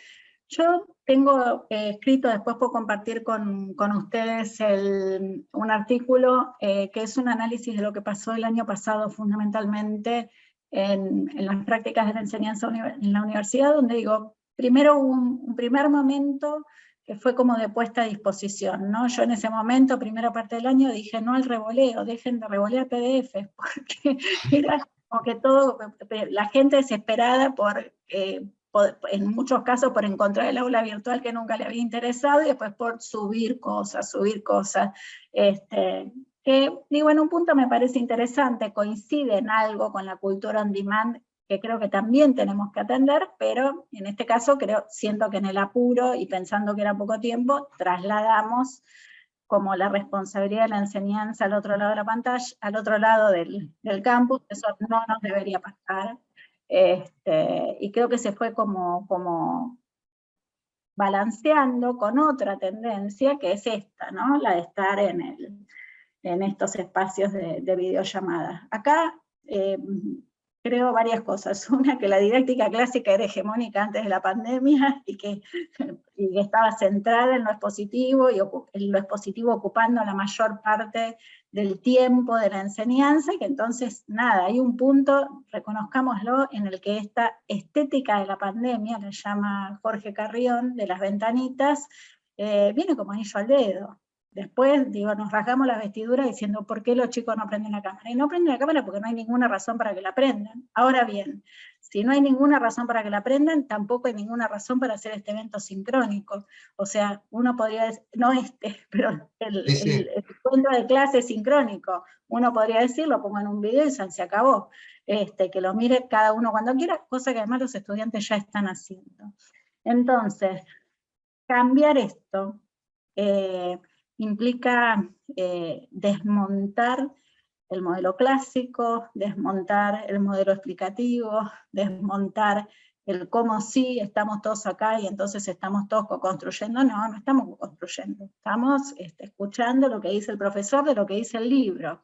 yo tengo escrito, después puedo compartir con ustedes un artículo que es un análisis de lo que pasó el año pasado fundamentalmente en las prácticas de la enseñanza en la universidad, donde digo, primero hubo un primer momento que fue como de puesta a disposición, ¿no? Yo en ese momento, primera parte del año, dije no al revoleo, dejen de revolear PDFs, porque era como que todo, la gente desesperada en muchos casos por encontrar el aula virtual que nunca le había interesado, y después por subir cosas, que digo, en un punto me parece interesante, coincide en algo con la cultura on demand, que creo que también tenemos que atender, pero en este caso siento que en el apuro, y pensando que era poco tiempo, trasladamos como la responsabilidad de la enseñanza al otro lado de la pantalla, al otro lado del campus. Eso no nos debería pasar. Y creo que se fue como balanceando con otra tendencia, que es esta, ¿no? La de estar en estos espacios de videollamada. Acá creo varias cosas. Una, que la didáctica clásica era hegemónica antes de la pandemia y que estaba centrada en lo expositivo, y en lo expositivo ocupando la mayor parte del tiempo de la enseñanza, y que entonces, nada, hay un punto, reconozcámoslo, en el que esta estética de la pandemia, la llama Jorge Carrión, de las ventanitas, viene como anillo al dedo. Después, digo, nos rasgamos las vestiduras diciendo ¿por qué los chicos no prenden la cámara? Y no prenden la cámara porque no hay ninguna razón para que la prendan. Ahora bien, si no hay ninguna razón para que la prendan, tampoco hay ninguna razón para hacer este evento sincrónico. O sea, uno podría decir, no pero el encuentro de clase sincrónico, uno podría decir, lo pongo en un video y se acabó. Que lo mire cada uno cuando quiera, cosa que además los estudiantes ya están haciendo. Entonces, cambiar esto implica desmontar el modelo clásico, desmontar el modelo explicativo, desmontar el cómo sí estamos todos acá y entonces estamos todos co-construyendo. No estamos co-construyendo, estamos escuchando lo que dice el profesor de lo que dice el libro.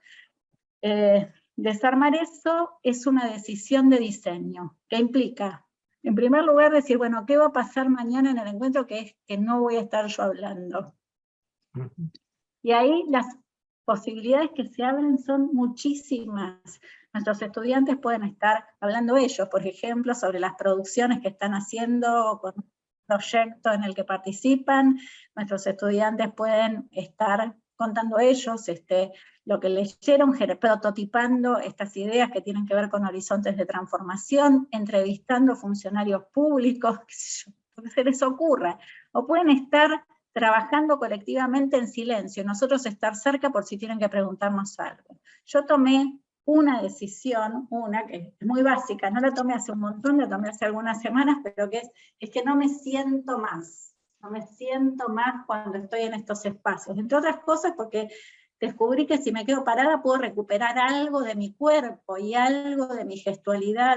Desarmar eso es una decisión de diseño, que implica, en primer lugar, decir, bueno, ¿qué va a pasar mañana en el encuentro que no voy a estar yo hablando? Y ahí las posibilidades que se abren son muchísimas. Nuestros estudiantes pueden estar hablando ellos, por ejemplo, sobre las producciones que están haciendo con un proyecto en el que participan. Nuestros estudiantes pueden estar contando ellos lo que leyeron, prototipando estas ideas que tienen que ver con horizontes de transformación, entrevistando funcionarios públicos, qué sé yo, lo que se les ocurra. O pueden estar trabajando colectivamente en silencio, nosotros estar cerca por si tienen que preguntarnos algo. Yo tomé una decisión, que es muy básica, no la tomé hace un montón, la tomé hace algunas semanas, pero que es que no me siento más cuando estoy en estos espacios, entre otras cosas porque descubrí que si me quedo parada puedo recuperar algo de mi cuerpo y algo de mi gestualidad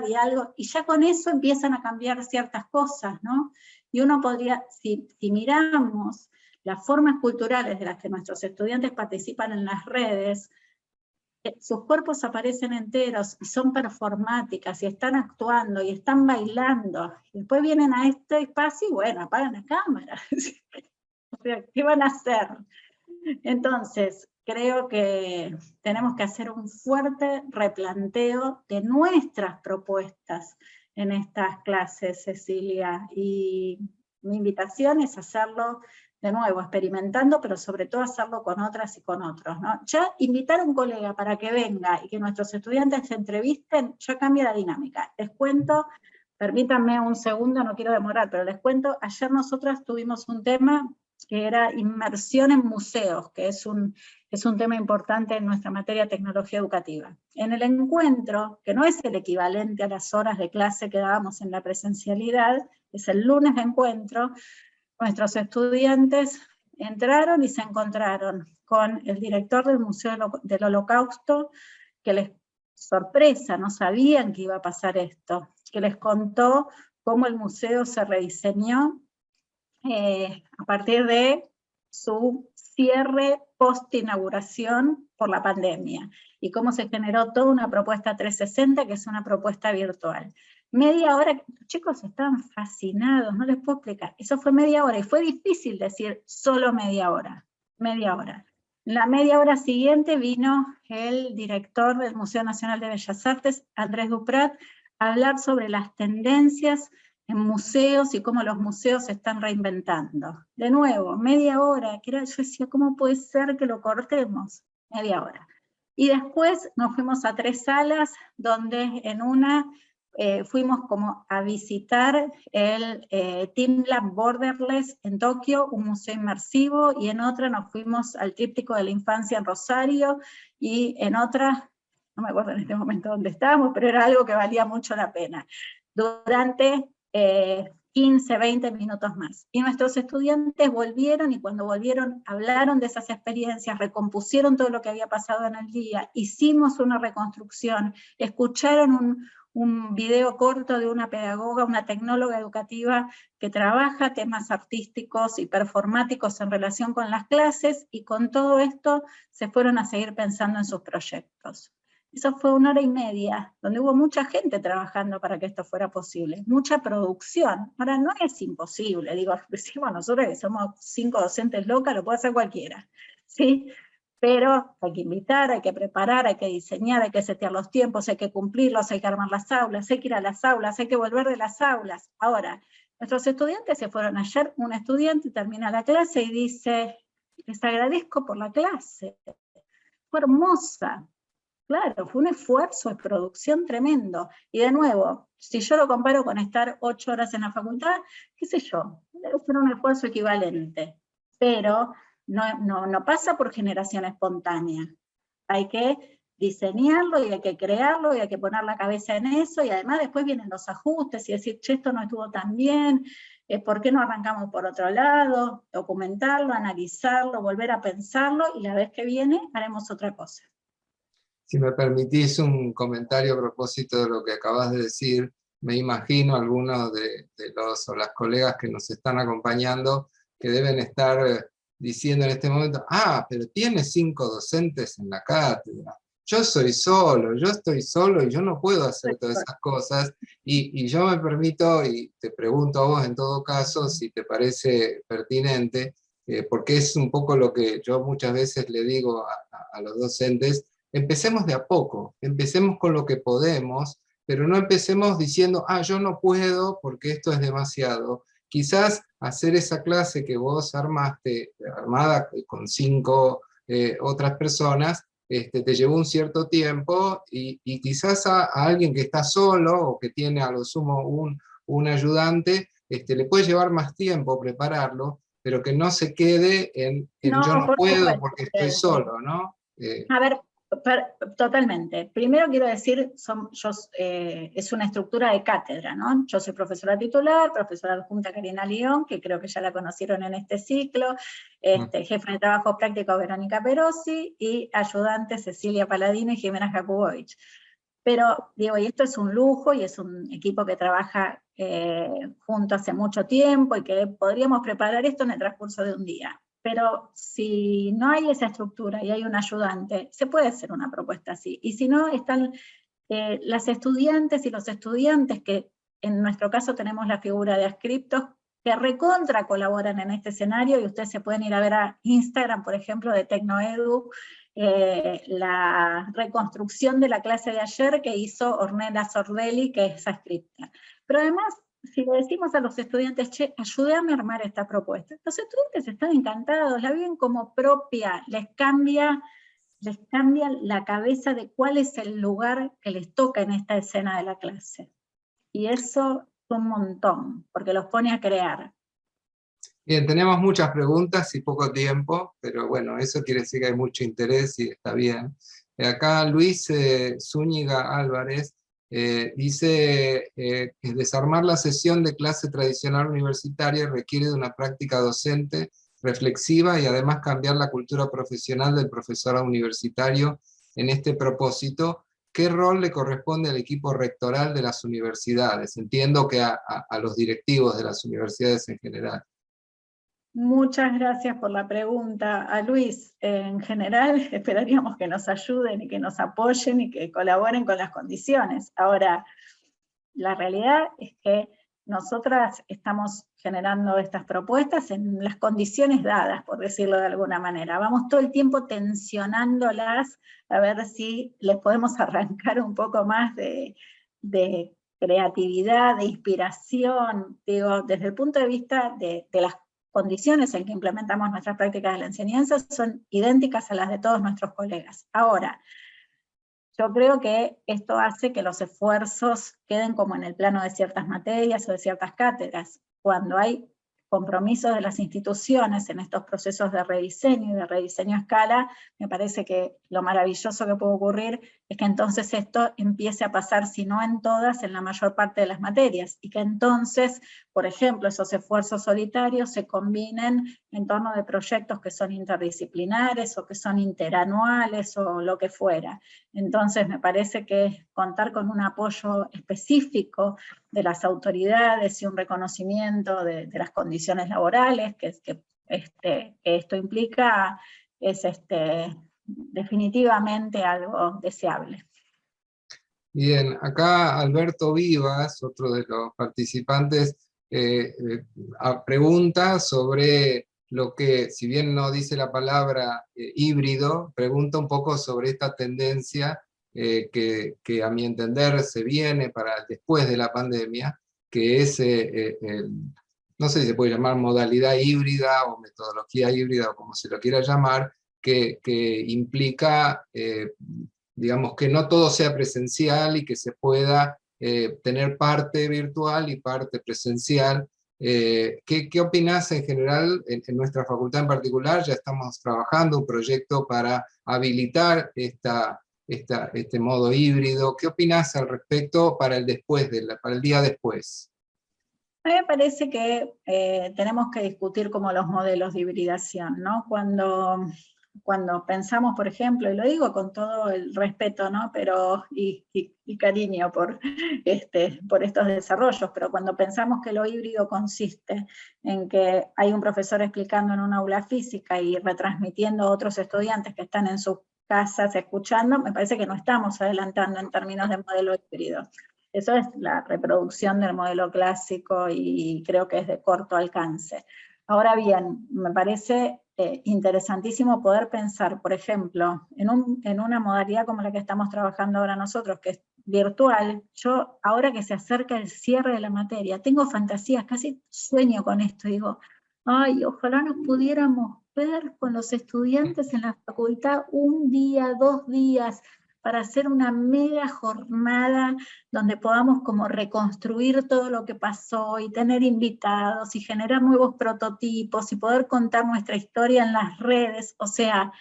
y ya con eso empiezan a cambiar ciertas cosas, ¿no? Y uno podría, si miramos las formas culturales de las que nuestros estudiantes participan en las redes, sus cuerpos aparecen enteros, y son performáticas, y están actuando, y están bailando, y después vienen a este espacio y bueno, apagan la cámara. O sea, ¿qué van a hacer? Entonces, creo que tenemos que hacer un fuerte replanteo de nuestras propuestas en estas clases, Cecilia, y mi invitación es hacerlo de nuevo, experimentando, pero sobre todo hacerlo con otras y con otros, ¿no? Ya invitar a un colega para que venga y que nuestros estudiantes se entrevisten, ya cambia la dinámica. Les cuento, permítanme un segundo, no quiero demorar, pero les cuento, ayer nosotras tuvimos un tema que era inmersión en museos, que es un tema importante en nuestra materia de tecnología educativa. En el encuentro, que no es el equivalente a las horas de clase que dábamos en la presencialidad, es el lunes de encuentro, nuestros estudiantes entraron y se encontraron con el director del Museo del Holocausto, que les sorpresa, no sabían que iba a pasar esto, que les contó cómo el museo se rediseñó a partir de su cierre post-inauguración por la pandemia, y cómo se generó toda una propuesta 360, que es una propuesta virtual. Media hora, los chicos estaban fascinados, no les puedo explicar, eso fue media hora, y fue difícil decir solo media hora. La media hora siguiente vino el director del Museo Nacional de Bellas Artes, Andrés Duprat, a hablar sobre las tendencias en museos y cómo los museos se están reinventando. De nuevo, media hora, yo decía, ¿cómo puede ser que lo cortemos? Media hora. Y después nos fuimos a 3 salas, donde en una fuimos como a visitar el TeamLab Borderless en Tokio, un museo inmersivo, y en otra nos fuimos al Tríptico de la Infancia en Rosario, y en otra, no me acuerdo en este momento dónde estábamos, pero era algo que valía mucho la pena, durante 15, 20 minutos más. Y nuestros estudiantes volvieron, y cuando volvieron hablaron de esas experiencias, recompusieron todo lo que había pasado en el día, hicimos una reconstrucción, escucharon un video corto de una pedagoga, una tecnóloga educativa que trabaja temas artísticos y performáticos en relación con las clases, y con todo esto se fueron a seguir pensando en sus proyectos. Eso fue 1 hora y media, donde hubo mucha gente trabajando para que esto fuera posible, mucha producción. Ahora, no es imposible, digo, lo hicimos nosotros que somos 5 docentes locas, lo puede hacer cualquiera, ¿sí? Pero hay que invitar, hay que preparar, hay que diseñar, hay que setear los tiempos, hay que cumplirlos, hay que armar las aulas, hay que ir a las aulas, hay que volver de las aulas. Ahora, nuestros estudiantes se fueron ayer, un estudiante termina la clase y dice, les agradezco por la clase, fue hermosa. Claro, fue un esfuerzo de producción tremendo. Y de nuevo, si yo lo comparo con estar 8 horas en la facultad, qué sé yo, debe ser un esfuerzo equivalente. Pero no pasa por generación espontánea. Hay que diseñarlo, y hay que crearlo, y hay que poner la cabeza en eso, y además después vienen los ajustes, y decir, che, esto no estuvo tan bien, ¿por qué no arrancamos por otro lado? Documentarlo, analizarlo, volver a pensarlo, y la vez que viene haremos otra cosa.
Si me permitís un comentario a propósito de lo que acabas de decir, me imagino algunos de los o las colegas que nos están acompañando que deben estar diciendo en este momento, pero tiene 5 docentes en la cátedra, yo estoy solo y yo no puedo hacer todas esas cosas, y yo me permito, y te pregunto a vos en todo caso, si te parece pertinente, porque es un poco lo que yo muchas veces le digo a los docentes: empecemos de a poco, empecemos con lo que podemos, pero no empecemos diciendo, yo no puedo porque esto es demasiado. Quizás hacer esa clase que vos armaste, armada con 5 otras personas, te llevó un cierto tiempo, y quizás a alguien que está solo o que tiene a lo sumo un ayudante, le puede llevar más tiempo prepararlo, pero que no se quede en yo no puedo porque estoy solo, ¿no?
A ver, totalmente. Primero quiero decir, es una estructura de cátedra, ¿no? Yo soy profesora titular, profesora adjunta Karina León, que creo que ya la conocieron en este ciclo, jefe de trabajo práctico Verónica Perossi, y ayudante Cecilia Paladino y Jimena Jakubowicz. Pero, digo, y esto es un lujo, y es un equipo que trabaja junto hace mucho tiempo, y que podríamos preparar esto en el transcurso de un día. Pero si no hay esa estructura y hay un ayudante, se puede hacer una propuesta así. Y si no, están las estudiantes y los estudiantes, que en nuestro caso tenemos la figura de adscriptos, que recontra colaboran en este escenario, y ustedes se pueden ir a ver a Instagram, por ejemplo, de Tecnoedu, la reconstrucción de la clase de ayer que hizo Ornella Sordelli, que es adscripta. Pero además, si le decimos a los estudiantes, che, ayúdame a armar esta propuesta, los estudiantes están encantados, la viven como propia, les cambia la cabeza de cuál es el lugar que les toca en esta escena de la clase. Y eso es un montón, porque los pone a crear.
Bien, tenemos muchas preguntas y poco tiempo, pero bueno, eso quiere decir que hay mucho interés y está bien. Acá Luis Zúñiga Álvarez dice que desarmar la sesión de clase tradicional universitaria requiere de una práctica docente reflexiva y además cambiar la cultura profesional del profesorado universitario en este propósito. ¿Qué rol le corresponde al equipo rectoral de las universidades? Entiendo que a los directivos de las universidades en general.
Muchas gracias por la pregunta. A Luis, en general, esperaríamos que nos ayuden y que nos apoyen y que colaboren con las condiciones. Ahora, la realidad es que nosotras estamos generando estas propuestas en las condiciones dadas, por decirlo de alguna manera. Vamos todo el tiempo tensionándolas a ver si les podemos arrancar un poco más de creatividad, de inspiración, digo, desde el punto de vista de las condiciones en que implementamos nuestras prácticas de la enseñanza son idénticas a las de todos nuestros colegas. Ahora, yo creo que esto hace que los esfuerzos queden como en el plano de ciertas materias o de ciertas cátedras. Cuando hay compromisos de las instituciones en estos procesos de rediseño y de rediseño a escala, me parece que lo maravilloso que puede ocurrir es que entonces esto empiece a pasar, si no en todas, en la mayor parte de las materias, y que entonces, por ejemplo, esos esfuerzos solitarios se combinen en torno de proyectos que son interdisciplinares o que son interanuales o lo que fuera. Entonces me parece que contar con un apoyo específico de las autoridades y un reconocimiento de las condiciones laborales que esto implica es definitivamente algo deseable.
Bien, acá Alberto Vivas, otro de los participantes, pregunta sobre lo que, si bien no dice la palabra híbrido, pregunta un poco sobre esta tendencia que a mi entender se viene para después de la pandemia, que es, no sé si se puede llamar modalidad híbrida o metodología híbrida o como se lo quiera llamar, que implica digamos, que no todo sea presencial y que se pueda tener parte virtual y parte presencial. ¿Qué opinás en general? En nuestra facultad en particular ya estamos trabajando un proyecto para habilitar este modo híbrido. ¿Qué opinás al respecto para el después, para el día después?
A mí me parece que tenemos que discutir como los modelos de hibridación, ¿no? Cuando pensamos, por ejemplo, y lo digo con todo el respeto, ¿no? Pero, y cariño por estos desarrollos, pero cuando pensamos que lo híbrido consiste en que hay un profesor explicando en una aula física y retransmitiendo a otros estudiantes que están en sus casas escuchando, me parece que no estamos adelantando en términos de modelo híbrido. Eso es la reproducción del modelo clásico y creo que es de corto alcance. Ahora bien, me parece interesantísimo poder pensar, por ejemplo, en una modalidad como la que estamos trabajando ahora nosotros, que es virtual. Yo, ahora que se acerca el cierre de la materia, tengo fantasías, casi sueño con esto, digo, ay, ojalá nos pudiéramos ver con los estudiantes en la facultad un día, 2 días, para hacer una mega jornada donde podamos como reconstruir todo lo que pasó y tener invitados y generar nuevos prototipos y poder contar nuestra historia en las redes, o sea,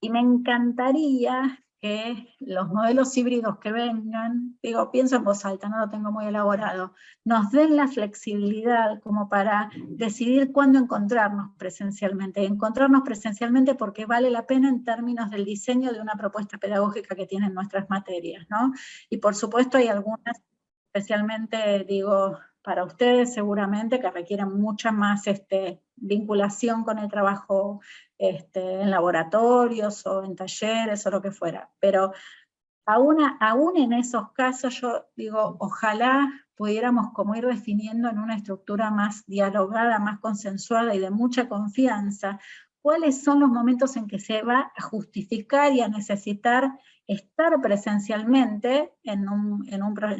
y me encantaría que los modelos híbridos que vengan, digo, pienso en voz alta, no lo tengo muy elaborado, nos den la flexibilidad como para decidir cuándo encontrarnos presencialmente. Encontrarnos presencialmente porque vale la pena en términos del diseño de una propuesta pedagógica que tienen nuestras materias, ¿no? Y por supuesto hay algunas, especialmente, digo, para ustedes seguramente, que requieren mucha más vinculación con el trabajo en laboratorios o en talleres o lo que fuera. Pero aún en esos casos yo digo, ojalá pudiéramos como ir definiendo en una estructura más dialogada, más consensuada y de mucha confianza, cuáles son los momentos en que se va a justificar y a necesitar estar presencialmente en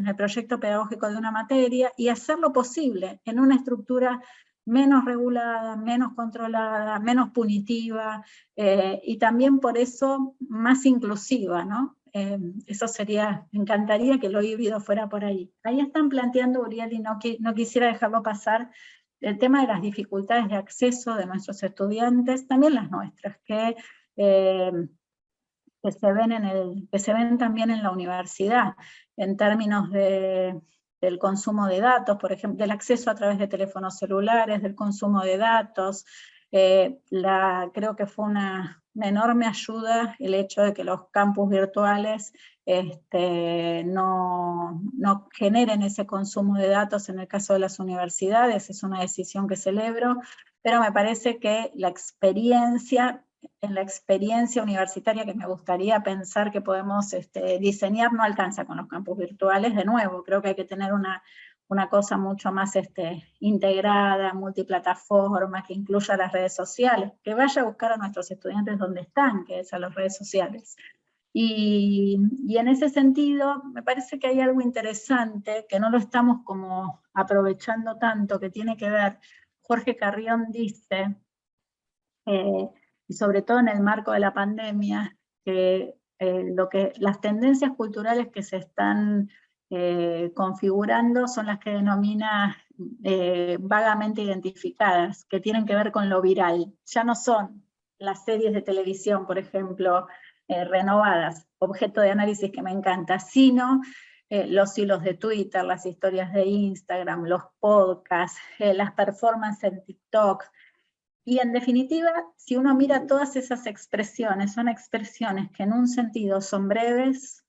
el proyecto pedagógico de una materia y hacerlo posible en una estructura menos regulada, menos controlada, menos punitiva, y también por eso más inclusiva, ¿no? Eso sería, me encantaría que lo híbrido fuera por ahí. Ahí están planteando, Uriel, y no quisiera dejarlo pasar, el tema de las dificultades de acceso de nuestros estudiantes, también las nuestras, que se ven también en la universidad, en términos del consumo de datos, por ejemplo, del acceso a través de teléfonos celulares, del consumo de datos. Creo que fue una enorme ayuda el hecho de que los campus virtuales no generen ese consumo de datos en el caso de las universidades. Es una decisión que celebro, pero me parece que en la experiencia universitaria que me gustaría pensar que podemos diseñar no alcanza con los campus virtuales. De nuevo, creo que hay que tener una cosa mucho más integrada, multiplataforma, que incluya las redes sociales, que vaya a buscar a nuestros estudiantes donde están, que es a las redes sociales. Y en ese sentido, me parece que hay algo interesante, que no lo estamos como aprovechando tanto, que tiene que ver, Jorge Carrión dice, y sobre todo en el marco de la pandemia, que las tendencias culturales que se están configurando son las que denomina vagamente identificadas, que tienen que ver con lo viral. Ya no son las series de televisión, por ejemplo, renovadas, objeto de análisis que me encanta, sino los hilos de Twitter, las historias de Instagram, los podcasts, las performances en TikTok. Y en definitiva, si uno mira todas esas expresiones, son expresiones que en un sentido son breves,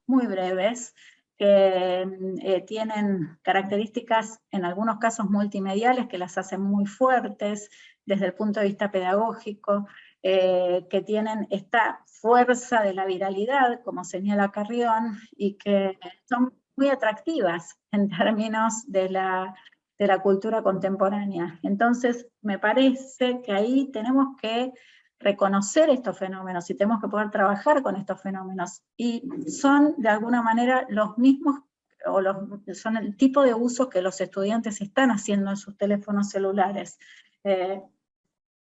muy breves, que tienen características, en algunos casos multimediales, que las hacen muy fuertes desde el punto de vista pedagógico, que tienen esta fuerza de la viralidad, como señala Carrión, y que son muy atractivas en términos de la cultura contemporánea. Entonces, me parece que ahí tenemos que reconocer estos fenómenos y tenemos que poder trabajar con estos fenómenos. Y son, de alguna manera, los mismos, son el tipo de usos que los estudiantes están haciendo en sus teléfonos celulares,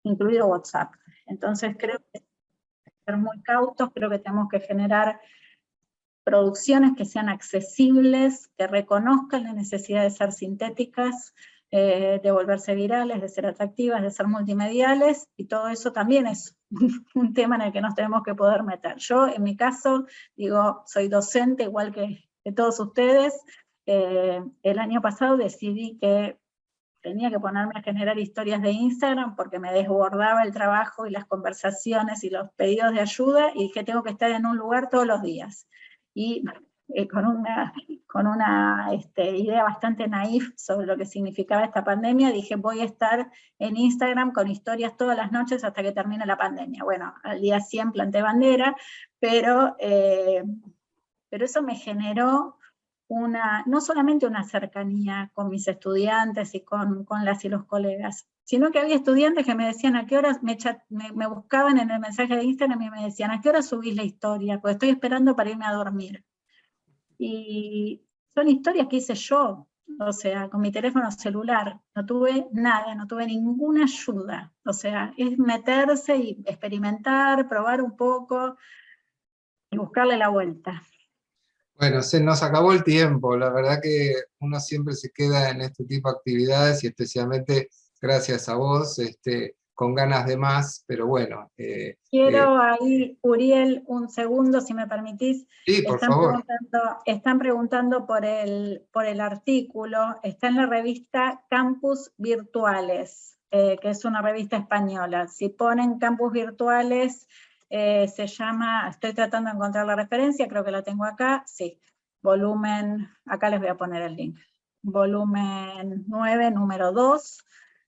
incluido WhatsApp. Entonces, creo que hay que ser muy cautos, creo que tenemos que generar producciones que sean accesibles, que reconozcan la necesidad de ser sintéticas, de volverse virales, de ser atractivas, de ser multimediales, y todo eso también es un tema en el que nos tenemos que poder meter. Yo, en mi caso, digo, soy docente igual que todos ustedes. El año pasado decidí que tenía que ponerme a generar historias de Instagram porque me desbordaba el trabajo y las conversaciones y los pedidos de ayuda, y dije, tengo que estar en un lugar todos los días. Y con una idea bastante naif sobre lo que significaba esta pandemia, dije, voy a estar en Instagram con historias todas las noches hasta que termine la pandemia. Bueno, al día 100 planté bandera, pero eso me generó no solamente una cercanía con mis estudiantes y con las y los colegas, sino que había estudiantes que me decían a qué horas, me buscaban en el mensaje de Instagram y me decían, ¿a qué hora subís la historia? Porque estoy esperando para irme a dormir. Y son historias que hice yo, o sea, con mi teléfono celular. No tuve nada, no tuve ninguna ayuda. O sea, es meterse y experimentar, probar un poco y buscarle la vuelta.
Bueno, se nos acabó el tiempo. La verdad que uno siempre se queda en este tipo de actividades y especialmente gracias a vos, con ganas de más, pero bueno.
Quiero ahí, Uriel, un segundo, si me permitís.
Sí, por favor.
Están preguntando por el artículo. Está en la revista Campus Virtuales, que es una revista española. Si ponen Campus Virtuales, se llama, estoy tratando de encontrar la referencia, creo que la tengo acá, sí, volumen, acá les voy a poner el link, volumen 9, número 2,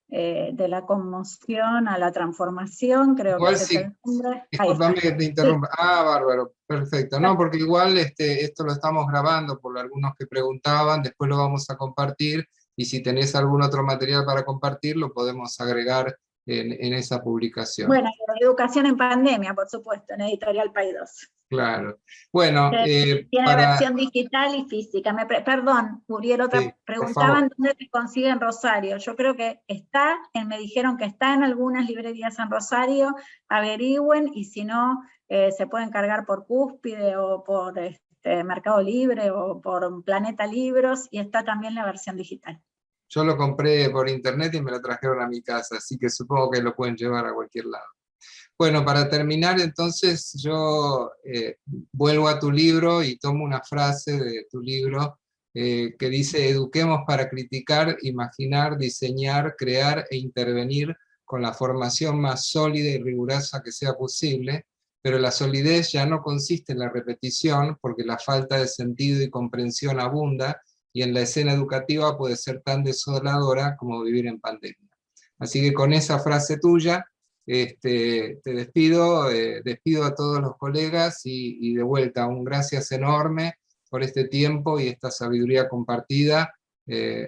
de la conmoción a la transformación, creo que
Igual
ese es
sí,
el nombre. Ahí está.
discúlpame que te interrumpa.
Sí.
Ah, bárbaro, perfecto. No, porque igual esto lo estamos grabando por algunos que preguntaban, después lo vamos a compartir, y si tenés algún otro material para compartir, lo podemos agregar en esa publicación.
Bueno, educación en pandemia, por supuesto, en Editorial País 2.
Claro. Bueno,
Tiene versión digital y física. Perdón, Uriel,
sí, por
preguntaban
favor.
dónde se consigue en Rosario. Yo creo que me dijeron que está en algunas librerías en Rosario, averigüen, y si no, se pueden cargar por Cúspide o por Mercado Libre o por Planeta Libros, y está también la versión digital.
Yo lo compré por internet y me lo trajeron a mi casa, así que supongo que lo pueden llevar a cualquier lado. Bueno, para terminar, entonces, yo vuelvo a tu libro y tomo una frase de tu libro que dice: eduquemos para criticar, imaginar, diseñar, crear e intervenir con la formación más sólida y rigurosa que sea posible, pero la solidez ya no consiste en la repetición, porque la falta de sentido y comprensión abunda, y en la escena educativa puede ser tan desoladora como vivir en pandemia. Así que con esa frase tuya, te despido, despido a todos los colegas y de vuelta un gracias enorme por este tiempo y esta sabiduría compartida,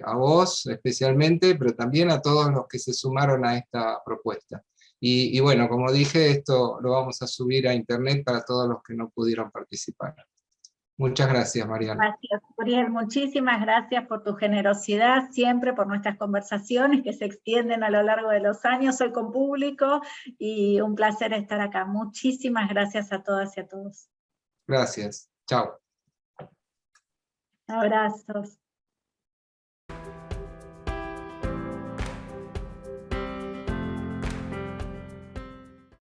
a vos especialmente, pero también a todos los que se sumaron a esta propuesta. Y bueno, como dije, esto lo vamos a subir a internet para todos los que no pudieron participar. Muchas gracias, Mariana.
Gracias, Uriel. Muchísimas gracias por tu generosidad, siempre por nuestras conversaciones que se extienden a lo largo de los años, hoy con público, y un placer estar acá. Muchísimas gracias a todas y a todos.
Gracias. Chao.
Abrazos.